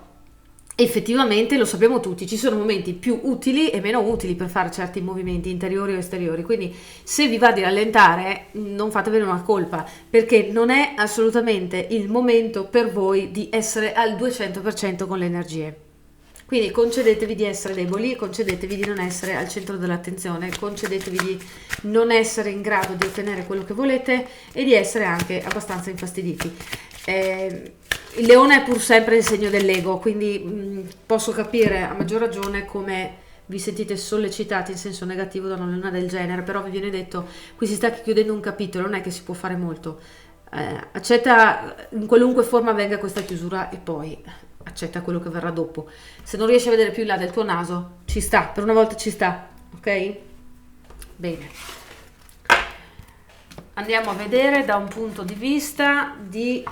effettivamente lo sappiamo tutti, ci sono momenti più utili e meno utili per fare certi movimenti interiori o esteriori, quindi se vi va di rallentare non fatevene una colpa, perché non è assolutamente il momento per voi di essere al 200% con le energie. Quindi concedetevi di essere deboli, concedetevi di non essere al centro dell'attenzione, concedetevi di non essere in grado di ottenere quello che volete e di essere anche abbastanza infastiditi. Il leone è pur sempre il segno dell'ego, quindi posso capire a maggior ragione come vi sentite sollecitati in senso negativo da una luna del genere, però vi viene detto qui si sta chiudendo un capitolo, non è che si può fare molto. Accetta in qualunque forma venga questa chiusura e poi accetta quello che verrà dopo. Se non riesci a vedere più in là del tuo naso, ci sta, per una volta ci sta, ok? Bene. Andiamo a vedere da un punto di vista di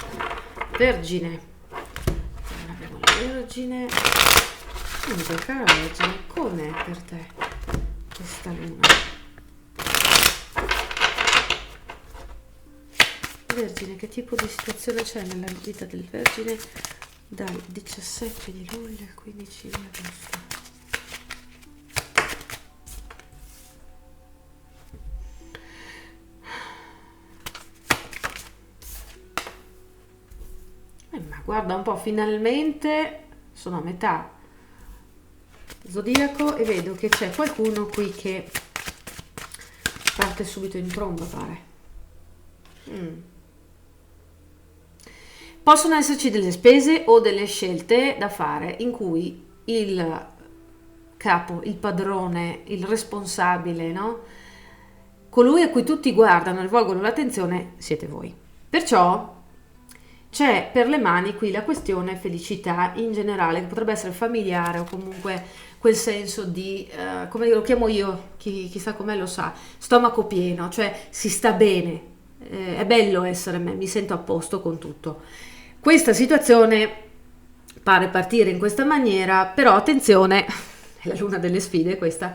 Vergine. Allora, abbiamo la Vergine. Quindi, cara Vergine, com'è per te questa luna? Vergine, che tipo di situazione c'è nella vita del Vergine dal 17 di luglio al 15 di agosto? Ma guarda un po', finalmente sono a metà zodiaco e vedo che c'è qualcuno qui che parte subito in tromba, pare. Possono esserci delle spese o delle scelte da fare in cui il capo, il padrone, il responsabile, no? Colui a cui tutti guardano e rivolgono l'attenzione siete voi. Perciò c'è per le mani qui la questione felicità in generale, che potrebbe essere familiare o comunque quel senso di, come lo chiamo io, chi sa com'è lo sa, stomaco pieno, cioè si sta bene, è bello essere me, mi sento a posto con tutto. Questa situazione pare partire in questa maniera, però attenzione, è la luna delle sfide questa,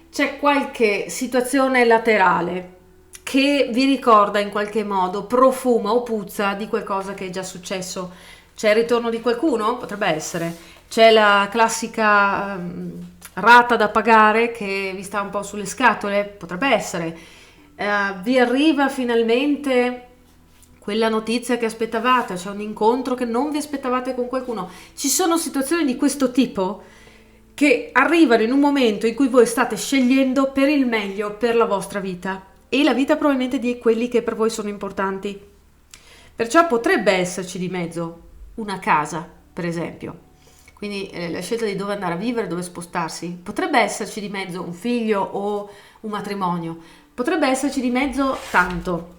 c'è qualche situazione laterale che vi ricorda in qualche modo, profuma o puzza di qualcosa che è già successo. C'è il ritorno di qualcuno? Potrebbe essere. C'è la classica rata da pagare che vi sta un po' sulle scatole? Potrebbe essere. Vi arriva finalmente quella notizia che aspettavate, c'è un incontro che non vi aspettavate con qualcuno. Ci sono situazioni di questo tipo che arrivano in un momento in cui voi state scegliendo per il meglio per la vostra vita e la vita probabilmente di quelli che per voi sono importanti. Perciò potrebbe esserci di mezzo una casa, per esempio, quindi la scelta di dove andare a vivere, dove spostarsi. Potrebbe esserci di mezzo un figlio o un matrimonio, potrebbe esserci di mezzo tanto.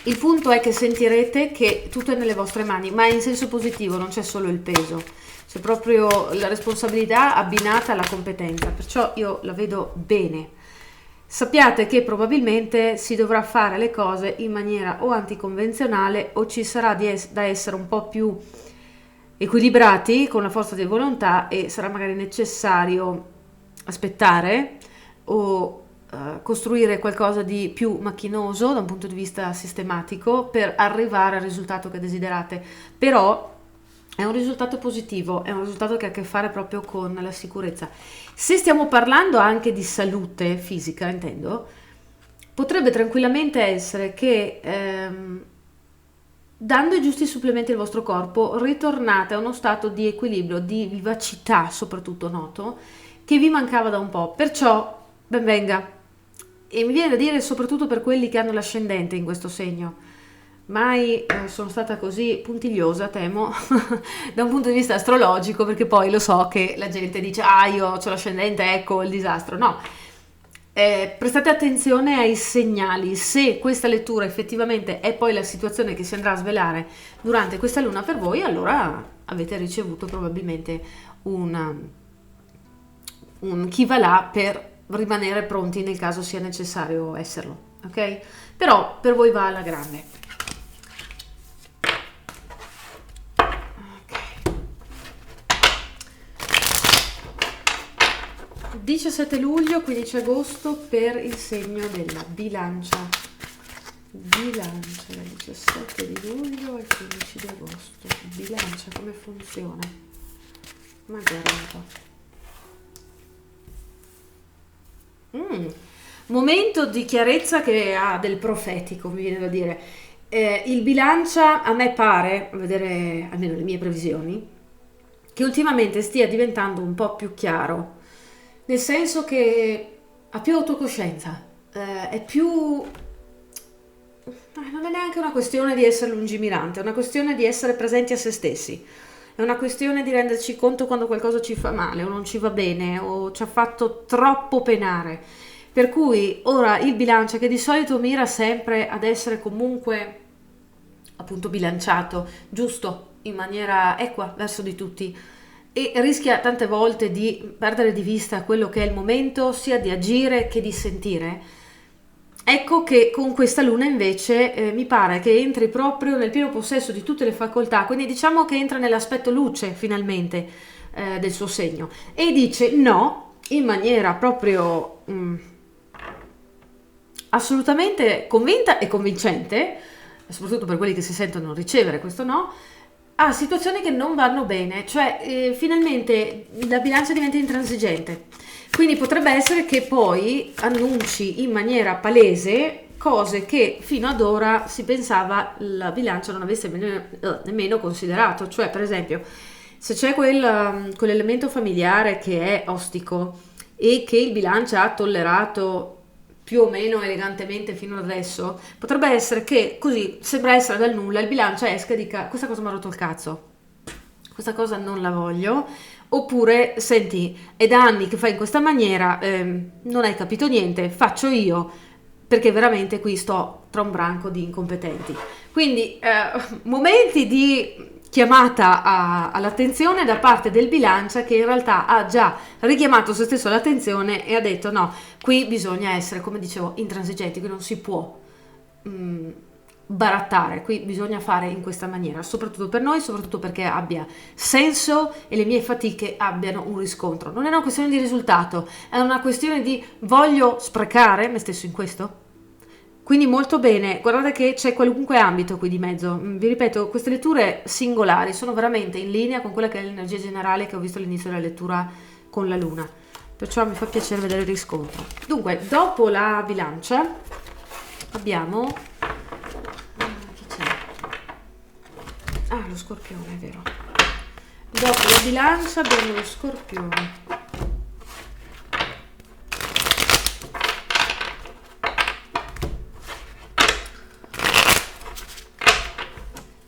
Il punto è che sentirete che tutto è nelle vostre mani, ma in senso positivo, non c'è solo il peso, c'è proprio la responsabilità abbinata alla competenza, perciò io la vedo bene. Sappiate che probabilmente si dovrà fare le cose in maniera o anticonvenzionale o ci sarà da essere un po' più equilibrati con la forza di volontà e sarà magari necessario aspettare o costruire qualcosa di più macchinoso da un punto di vista sistematico per arrivare al risultato che desiderate. Però è un risultato positivo, è un risultato che ha a che fare proprio con la sicurezza. Se stiamo parlando anche di salute fisica, intendo, potrebbe tranquillamente essere che dando i giusti supplementi al vostro corpo, ritornate a uno stato di equilibrio, di vivacità, soprattutto noto, che vi mancava da un po'. Perciò, ben venga. E mi viene da dire, soprattutto per quelli che hanno l'ascendente in questo segno. Mai sono stata così puntigliosa, temo, da un punto di vista astrologico, perché poi lo so che la gente dice, io ho l'ascendente, ecco il disastro. No, prestate attenzione ai segnali. Se questa lettura effettivamente è poi la situazione che si andrà a svelare durante questa luna per voi, allora avete ricevuto probabilmente un chi va là per rimanere pronti nel caso sia necessario esserlo, ok? Però per voi va alla grande. 17 luglio, 15 agosto per il segno della bilancia. Bilancia dal 17 di luglio al 15 di agosto. Bilancia, come funziona? Ma guarda un po'. Momento di chiarezza che ha del profetico, mi viene da dire. Il bilancia, a me pare, a vedere almeno le mie previsioni, che ultimamente stia diventando un po' più chiaro. Nel senso che ha più autocoscienza, è più... non è neanche una questione di essere lungimirante, è una questione di essere presenti a se stessi, è una questione di renderci conto quando qualcosa ci fa male o non ci va bene o ci ha fatto troppo penare. Per cui ora il bilancia, che di solito mira sempre ad essere comunque appunto bilanciato, giusto, in maniera equa verso di tutti, e rischia tante volte di perdere di vista quello che è il momento sia di agire che di sentire. Ecco che con questa luna invece mi pare che entri proprio nel pieno possesso di tutte le facoltà, quindi diciamo che entra nell'aspetto luce finalmente del suo segno e dice no in maniera proprio assolutamente convinta e convincente, soprattutto per quelli che si sentono ricevere questo no, a situazioni che non vanno bene, cioè finalmente la bilancia diventa intransigente, quindi potrebbe essere che poi annunci in maniera palese cose che fino ad ora si pensava la bilancia non avesse nemmeno considerato, cioè per esempio se c'è quell'elemento familiare che è ostico e che il bilancia ha tollerato più o meno elegantemente fino adesso, potrebbe essere che così sembra essere dal nulla il bilancia esca e dica questa cosa mi ha rotto il cazzo, questa cosa non la voglio, oppure senti è da anni che fai in questa maniera, non hai capito niente, faccio io perché veramente qui sto tra un branco di incompetenti. Quindi momenti di chiamata all'attenzione da parte del bilancia, che in realtà ha già richiamato se stesso all'attenzione e ha detto no, qui bisogna essere, come dicevo, intransigenti, qui non si può barattare, qui bisogna fare in questa maniera, soprattutto per noi, soprattutto perché abbia senso e le mie fatiche abbiano un riscontro. Non è una questione di risultato, è una questione di voglio sprecare me stesso in questo? Quindi molto bene, guardate che c'è qualunque ambito qui di mezzo. Vi ripeto, queste letture singolari sono veramente in linea con quella che è l'energia generale che ho visto all'inizio della lettura con la luna, perciò mi fa piacere vedere il riscontro. Dunque, dopo la bilancia abbiamo chi c'è? Lo scorpione, è vero. Dopo la bilancia abbiamo lo scorpione.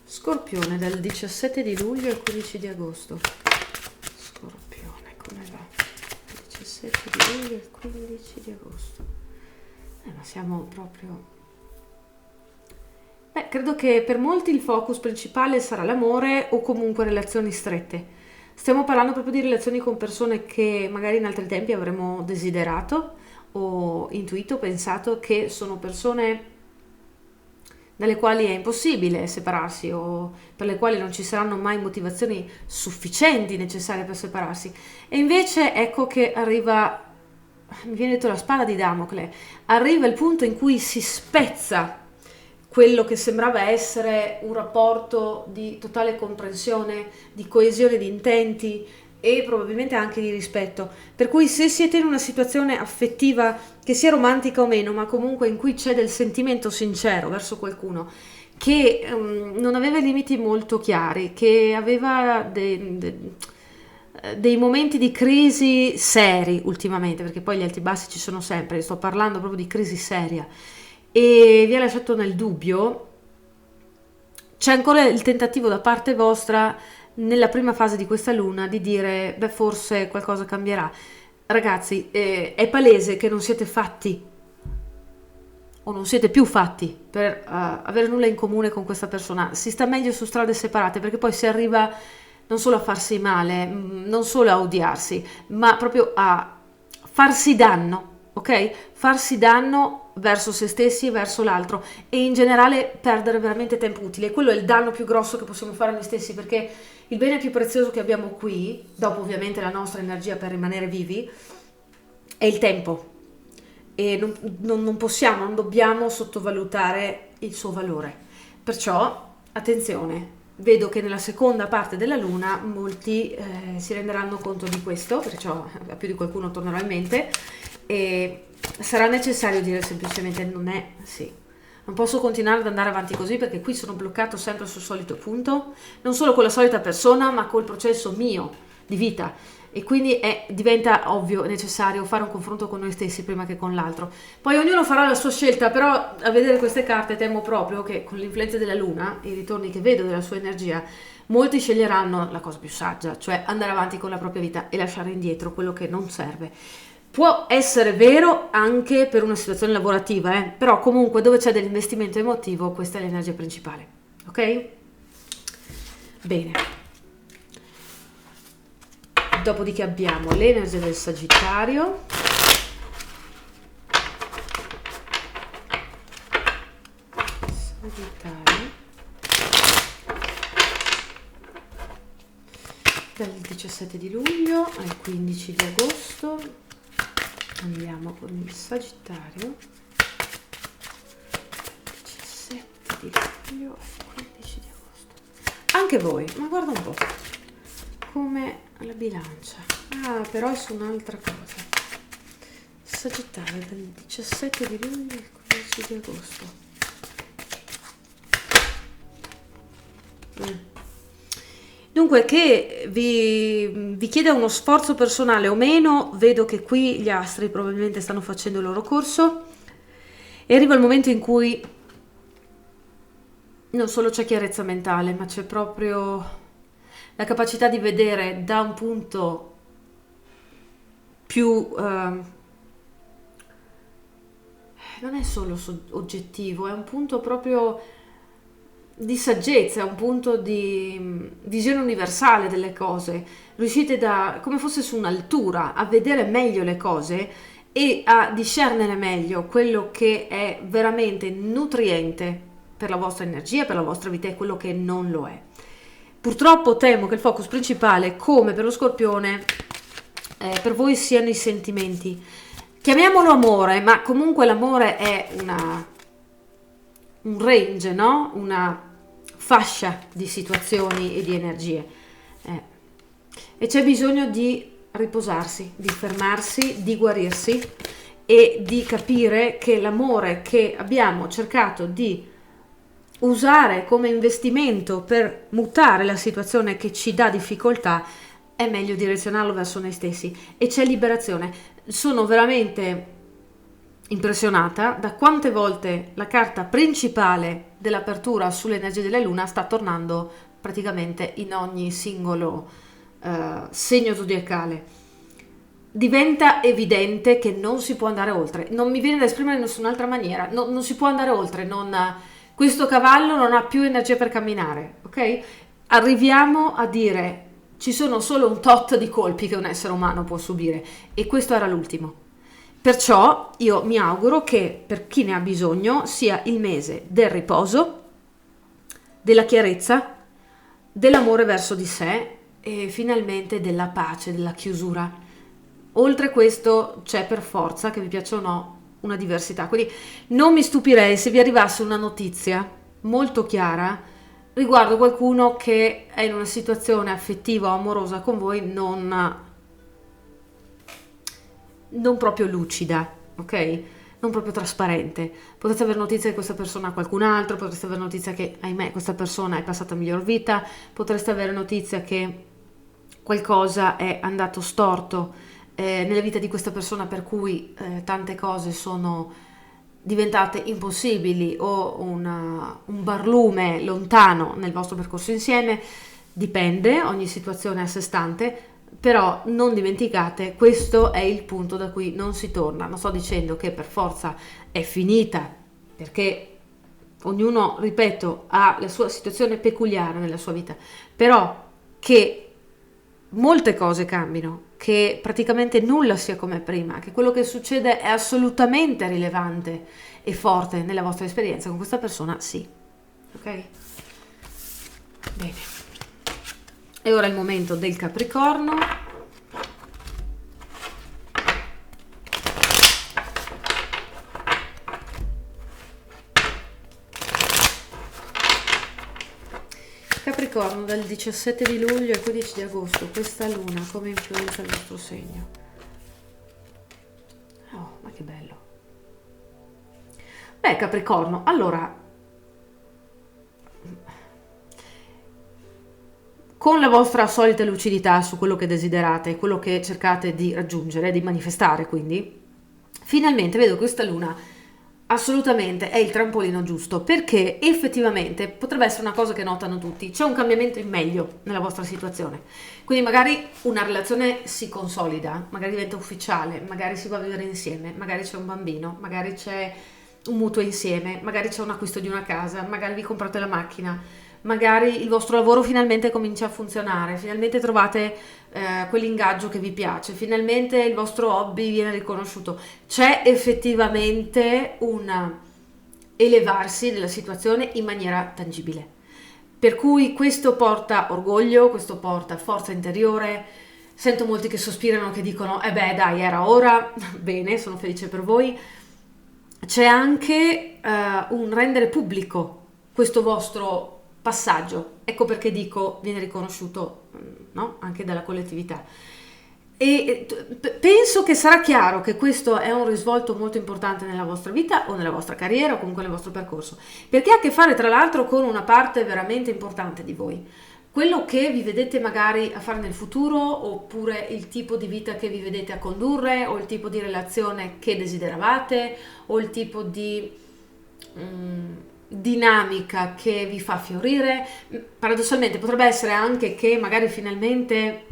Scorpione dal 17 di luglio al 15 di agosto. Scorpione, come va? 17 di luglio al 15 di agosto. Ma siamo proprio... credo che per molti il focus principale sarà l'amore o comunque relazioni strette. Stiamo parlando proprio di relazioni con persone che magari in altri tempi avremmo desiderato o intuito, pensato che sono persone dalle quali è impossibile separarsi o per le quali non ci saranno mai motivazioni sufficienti necessarie per separarsi. E invece ecco che arriva, mi viene detto la spada di Damocle, arriva il punto in cui si spezza quello che sembrava essere un rapporto di totale comprensione, di coesione di intenti e probabilmente anche di rispetto. Per cui se siete in una situazione affettiva, che sia romantica o meno, ma comunque in cui c'è del sentimento sincero verso qualcuno, che non aveva i limiti molto chiari, che aveva dei momenti di crisi seri ultimamente, perché poi gli alti e bassi ci sono sempre, sto parlando proprio di crisi seria, e vi ha lasciato nel dubbio. C'è ancora il tentativo da parte vostra nella prima fase di questa luna di dire, beh, forse qualcosa cambierà. Ragazzi, è palese che non siete fatti o non siete più fatti per avere nulla in comune con questa persona. Si sta meglio su strade separate, perché poi si arriva non solo a farsi male, non solo a odiarsi, ma proprio a farsi danno, ok? Farsi danno verso se stessi e verso l'altro, e in generale perdere veramente tempo utile. Quello è il danno più grosso che possiamo fare a noi stessi, perché il bene più prezioso che abbiamo qui, dopo ovviamente la nostra energia per rimanere vivi, è il tempo. E non possiamo, non dobbiamo sottovalutare il suo valore. Perciò, attenzione, vedo che nella seconda parte della luna molti si renderanno conto di questo, perciò a più di qualcuno tornerà in mente, e sarà necessario dire semplicemente non è sì. Non posso continuare ad andare avanti così, perché qui sono bloccato sempre sul solito punto, non solo con la solita persona, ma col processo mio di vita. E quindi diventa ovvio, necessario fare un confronto con noi stessi prima che con l'altro. Poi ognuno farà la sua scelta, però a vedere queste carte temo proprio che con l'influenza della luna, i ritorni che vedo della sua energia, molti sceglieranno la cosa più saggia, cioè andare avanti con la propria vita e lasciare indietro quello che non serve. Può essere vero anche per una situazione lavorativa, però comunque dove c'è dell'investimento emotivo, questa è l'energia principale, ok? Bene. Dopodiché abbiamo l'energia del Sagittario, dal 17 di luglio al 15 di agosto. Andiamo con il Sagittario, 17 di luglio al 15 di agosto. Anche voi, ma guarda un po', come la bilancia. Ah, però è su un'altra cosa. Sagittario dal 17 di luglio al 15 di agosto. Dunque, che vi chieda uno sforzo personale o meno, vedo che qui gli astri probabilmente stanno facendo il loro corso, e arriva il momento in cui non solo c'è chiarezza mentale, ma c'è proprio la capacità di vedere da un punto più non è solo oggettivo, è un punto proprio di saggezza, è un punto di visione universale delle cose. Riuscite come fosse su un'altura, a vedere meglio le cose e a discernere meglio quello che è veramente nutriente per la vostra energia, per la vostra vita, e quello che non lo è. Purtroppo temo che il focus principale, come per lo Scorpione, per voi siano i sentimenti. Chiamiamolo amore, ma comunque l'amore è un range, no? Una fascia di situazioni e di energie. E c'è bisogno di riposarsi, di fermarsi, di guarirsi e di capire che l'amore che abbiamo cercato di usare come investimento per mutare la situazione che ci dà difficoltà, è meglio direzionarlo verso noi stessi, e c'è liberazione. Sono veramente impressionata da quante volte la carta principale dell'apertura sull'energia della luna sta tornando praticamente in ogni singolo segno zodiacale. Diventa evidente che non si può andare oltre, non mi viene da esprimere in nessun'altra maniera, non si può andare oltre, questo cavallo non ha più energia per camminare, ok? Arriviamo a dire ci sono solo un tot di colpi che un essere umano può subire, e questo era l'ultimo. Perciò io mi auguro che per chi ne ha bisogno sia il mese del riposo, della chiarezza, dell'amore verso di sé e finalmente della pace, della chiusura. Oltre questo c'è, per forza, che vi piaccia o no, una diversità. Quindi non mi stupirei se vi arrivasse una notizia molto chiara riguardo qualcuno che è in una situazione affettiva o amorosa con voi non proprio lucida, ok? non proprio trasparente. Potreste avere notizia che questa persona ha qualcun altro, potreste avere notizia che, ahimè, questa persona è passata a miglior vita, potreste avere notizia che qualcosa è andato storto nella vita di questa persona, per cui tante cose sono diventate impossibili, o un barlume lontano nel vostro percorso insieme. Dipende, ogni situazione è a sé stante, però non dimenticate, questo è il punto da cui non si torna. Non sto dicendo che per forza è finita, perché ognuno, ripeto, ha la sua situazione peculiare nella sua vita, però che molte cose cambino, che praticamente nulla sia come prima, che quello che succede è assolutamente rilevante e forte nella vostra esperienza con questa persona, sì. Ok? Bene. E ora è il momento del Capricorno. Capricorno, dal 17 di luglio al 15 di agosto, questa luna come influenza il vostro segno? Oh, ma che bello. Beh, Capricorno, allora, con la vostra solita lucidità su quello che desiderate, quello che cercate di raggiungere, di manifestare, quindi, finalmente vedo questa luna assolutamente è il trampolino giusto, perché effettivamente potrebbe essere una cosa che notano tutti: c'è un cambiamento in meglio nella vostra situazione, quindi magari una relazione si consolida, magari diventa ufficiale, magari si va a vivere insieme, magari c'è un bambino, magari c'è un mutuo insieme, magari c'è un acquisto di una casa, magari vi comprate la macchina, magari il vostro lavoro finalmente comincia a funzionare, finalmente trovate quell'ingaggio che vi piace, finalmente il vostro hobby viene riconosciuto. C'è effettivamente un elevarsi della situazione in maniera tangibile, per cui questo porta orgoglio, questo porta forza interiore. Sento molti che sospirano, che dicono beh dai, era ora. Bene, sono felice per voi. C'è anche un rendere pubblico questo vostro passaggio, ecco perché dico viene riconosciuto, no? Anche dalla collettività, e penso che sarà chiaro che questo è un risvolto molto importante nella vostra vita o nella vostra carriera o comunque nel vostro percorso, perché ha a che fare tra l'altro con una parte veramente importante di voi, quello che vi vedete magari a fare nel futuro, oppure il tipo di vita che vi vedete a condurre, o il tipo di relazione che desideravate, o il tipo di dinamica che vi fa fiorire. Paradossalmente potrebbe essere anche che magari finalmente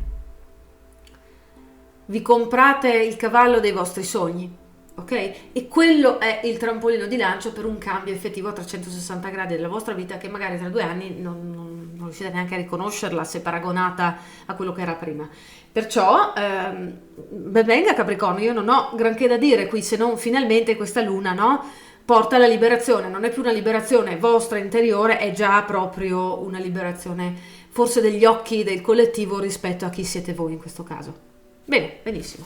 vi comprate il cavallo dei vostri sogni, ok? E quello è il trampolino di lancio per un cambio effettivo a 360 gradi della vostra vita, che magari tra 2 anni non riuscite neanche a riconoscerla se paragonata a quello che era prima. Perciò ben venga Capricorno, io non ho granché da dire qui, se non finalmente questa luna, no? Porta alla liberazione, non è più una liberazione vostra interiore, è già proprio una liberazione forse degli occhi del collettivo rispetto a chi siete voi in questo caso. Bene, benissimo.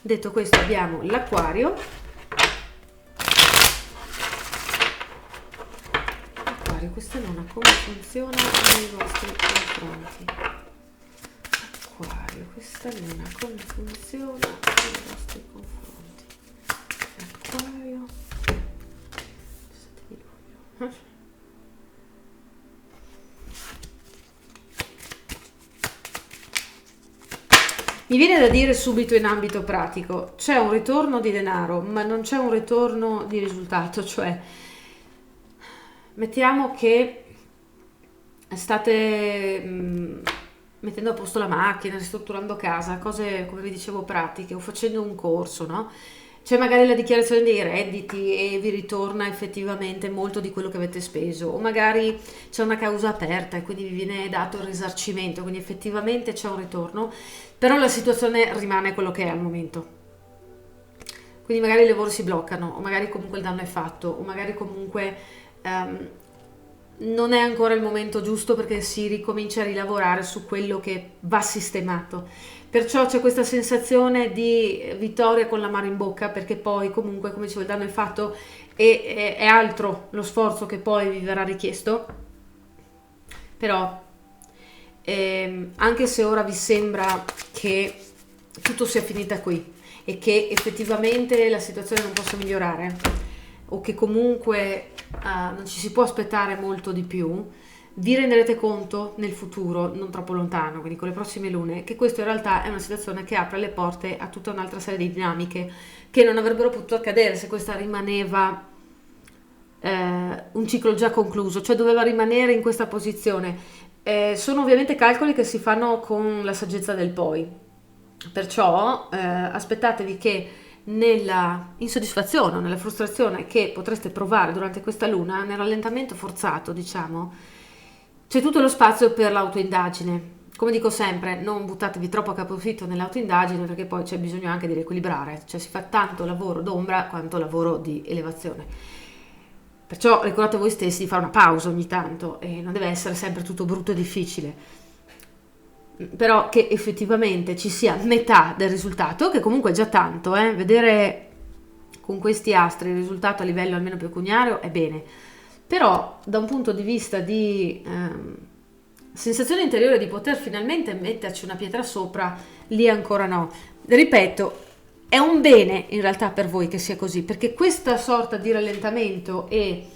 Detto questo, abbiamo l'Acquario. Acquario, questa luna come funziona nei vostri confronti? Acquario, questa luna come funziona nei vostri confronti? Acquario, 7 di luglio. Mi viene da dire subito in ambito pratico, c'è un ritorno di denaro, ma non c'è un ritorno di risultato, cioè mettiamo che state mettendo a posto la macchina, ristrutturando casa, cose come vi dicevo pratiche, o facendo un corso, no? C'è magari la dichiarazione dei redditi e vi ritorna effettivamente molto di quello che avete speso, o magari c'è una causa aperta e quindi vi viene dato il risarcimento, quindi effettivamente c'è un ritorno, però la situazione rimane quello che è al momento. Quindi magari i lavori si bloccano, o magari comunque il danno è fatto, o magari comunque non è ancora il momento giusto perché si ricomincia a rilavorare su quello che va sistemato. Perciò c'è questa sensazione di vittoria con l'amaro in bocca, perché poi comunque, come dicevo, il danno è fatto e è altro lo sforzo che poi vi verrà richiesto. Però anche se ora vi sembra che tutto sia finita qui, e che effettivamente la situazione non possa migliorare o che comunque non ci si può aspettare molto di più, vi renderete conto nel futuro, non troppo lontano, quindi con le prossime lune, che questa in realtà è una situazione che apre le porte a tutta un'altra serie di dinamiche che non avrebbero potuto accadere se questa rimaneva un ciclo già concluso, cioè doveva rimanere in questa posizione. Sono ovviamente calcoli che si fanno con la saggezza del poi, perciò aspettatevi che nella insoddisfazione o nella frustrazione che potreste provare durante questa luna, nel rallentamento forzato, diciamo, c'è tutto lo spazio per l'autoindagine. Come dico sempre, non buttatevi troppo a capofitto nell'autoindagine perché poi c'è bisogno anche di riequilibrare, cioè si fa tanto lavoro d'ombra quanto lavoro di elevazione. Perciò ricordate voi stessi di fare una pausa ogni tanto e non deve essere sempre tutto brutto e difficile, però che effettivamente ci sia metà del risultato, che comunque è già tanto, vedere con questi astri il risultato a livello almeno pecuniario è bene, però da un punto di vista di sensazione interiore di poter finalmente metterci una pietra sopra, lì ancora no. Ripeto, è un bene in realtà per voi che sia così, perché questa sorta di rallentamento e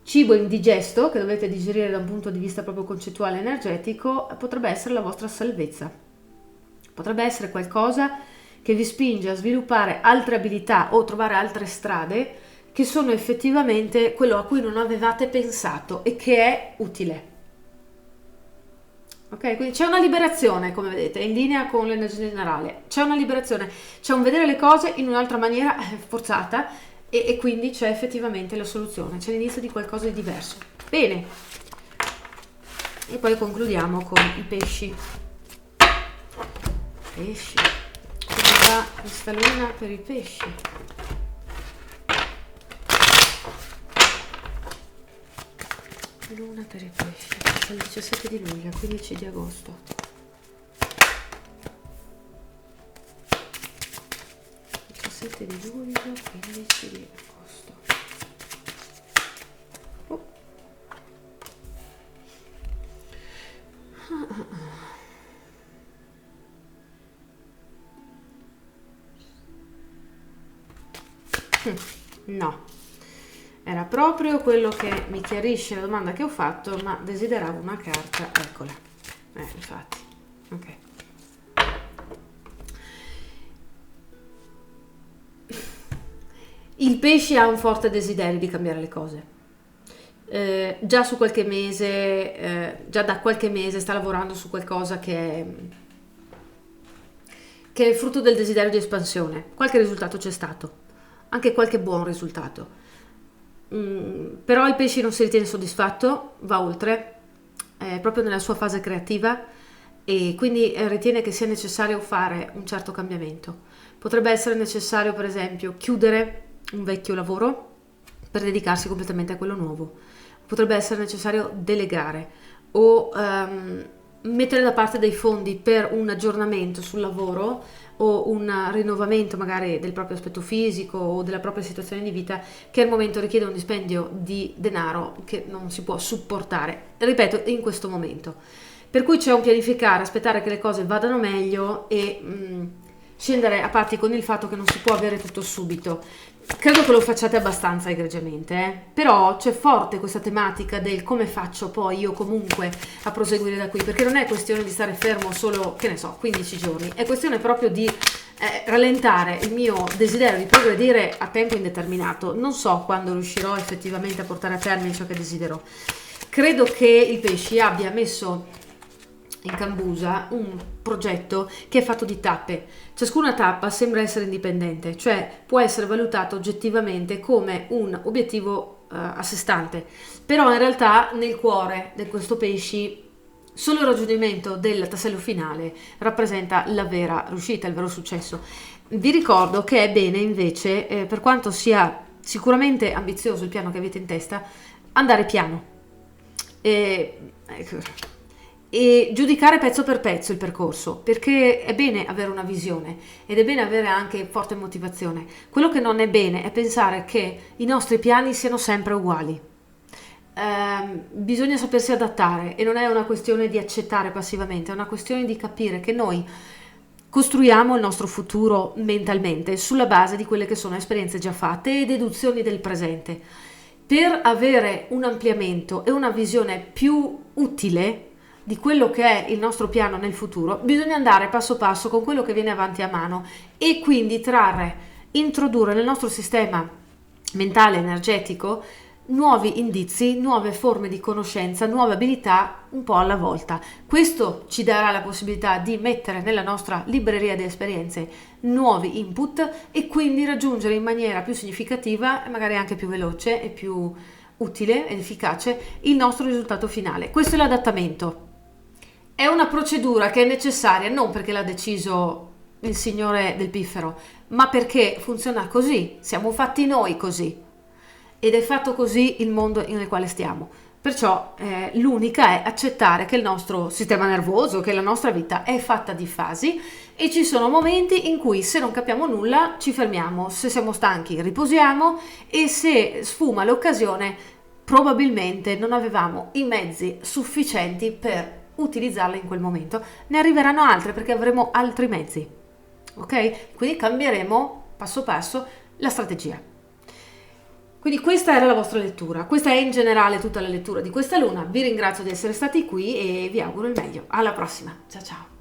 cibo indigesto che dovete digerire da un punto di vista proprio concettuale e energetico potrebbe essere la vostra salvezza, potrebbe essere qualcosa che vi spinge a sviluppare altre abilità o trovare altre strade che sono effettivamente quello a cui non avevate pensato e che è utile. Ok, quindi c'è una liberazione, come vedete, in linea con l'energia generale, c'è una liberazione, c'è un vedere le cose in un'altra maniera forzata e quindi c'è effettivamente la soluzione, c'è l'inizio di qualcosa di diverso. Bene, e poi concludiamo con i pesci. Pesci, come va questa luna per i pesci? Luna per i pesci, dal 17 di luglio al 15 di agosto. 17 di luglio, 15 di agosto. Oh. No. Era proprio quello che mi chiarisce la domanda che ho fatto, ma desideravo una carta, eccola. Infatti. Ok. Il pesce ha un forte desiderio di cambiare le cose. Già su qualche mese, già da qualche mese sta lavorando su qualcosa che è il frutto del desiderio di espansione. Qualche risultato c'è stato, anche qualche buon risultato. Però il pesce non si ritiene soddisfatto, va oltre, è proprio nella sua fase creativa e quindi ritiene che sia necessario fare un certo cambiamento. Potrebbe essere necessario, per esempio, chiudere un vecchio lavoro per dedicarsi completamente a quello nuovo. Potrebbe essere necessario delegare o mettere da parte dei fondi per un aggiornamento sul lavoro o un rinnovamento magari del proprio aspetto fisico o della propria situazione di vita che al momento richiede un dispendio di denaro che non si può supportare, ripeto, in questo momento. Per cui c'è un pianificare, aspettare che le cose vadano meglio e scendere a patti con il fatto che non si può avere tutto subito. Credo che lo facciate abbastanza egregiamente, però c'è forte questa tematica del come faccio poi io comunque a proseguire da qui, perché non è questione di stare fermo solo, che ne so, 15 giorni, è questione proprio di rallentare il mio desiderio di progredire a tempo indeterminato. Non so quando riuscirò effettivamente a portare a termine ciò che desidero. Credo che il pesci abbia messo in cambusa un progetto che è fatto di tappe. Ciascuna tappa sembra essere indipendente, cioè può essere valutata oggettivamente come un obiettivo a sé stante, però in realtà nel cuore di questo pesci solo il raggiungimento del tassello finale rappresenta la vera riuscita, il vero successo. Vi ricordo che è bene invece, per quanto sia sicuramente ambizioso il piano che avete in testa, andare piano e giudicare pezzo per pezzo il percorso, perché è bene avere una visione ed è bene avere anche forte motivazione. Quello che non è bene è pensare che i nostri piani siano sempre uguali. Bisogna sapersi adattare e non è una questione di accettare passivamente, è una questione di capire che noi costruiamo il nostro futuro mentalmente sulla base di quelle che sono esperienze già fatte e deduzioni del presente. Per avere un ampliamento e una visione più utile di quello che è il nostro piano nel futuro, bisogna andare passo passo con quello che viene avanti a mano e quindi introdurre nel nostro sistema mentale energetico nuovi indizi, nuove forme di conoscenza, nuove abilità un po' alla volta. Questo ci darà la possibilità di mettere nella nostra libreria di esperienze nuovi input e quindi raggiungere in maniera più significativa e magari anche più veloce e più utile ed efficace il nostro risultato finale. Questo è l'adattamento. È una procedura che è necessaria non perché l'ha deciso il signore del piffero, ma perché funziona così, siamo fatti noi così. Ed è fatto così il mondo nel quale stiamo. Perciò l'unica è accettare che il nostro sistema nervoso, che la nostra vita è fatta di fasi e ci sono momenti in cui se non capiamo nulla ci fermiamo, se siamo stanchi riposiamo e se sfuma l'occasione probabilmente non avevamo i mezzi sufficienti per utilizzarla in quel momento. Ne arriveranno altre perché avremo altri mezzi. Ok? Quindi cambieremo passo passo la strategia. Quindi questa era la vostra lettura, questa è in generale tutta la lettura di questa luna. Vi ringrazio di essere stati qui e vi auguro il meglio. Alla prossima, ciao ciao!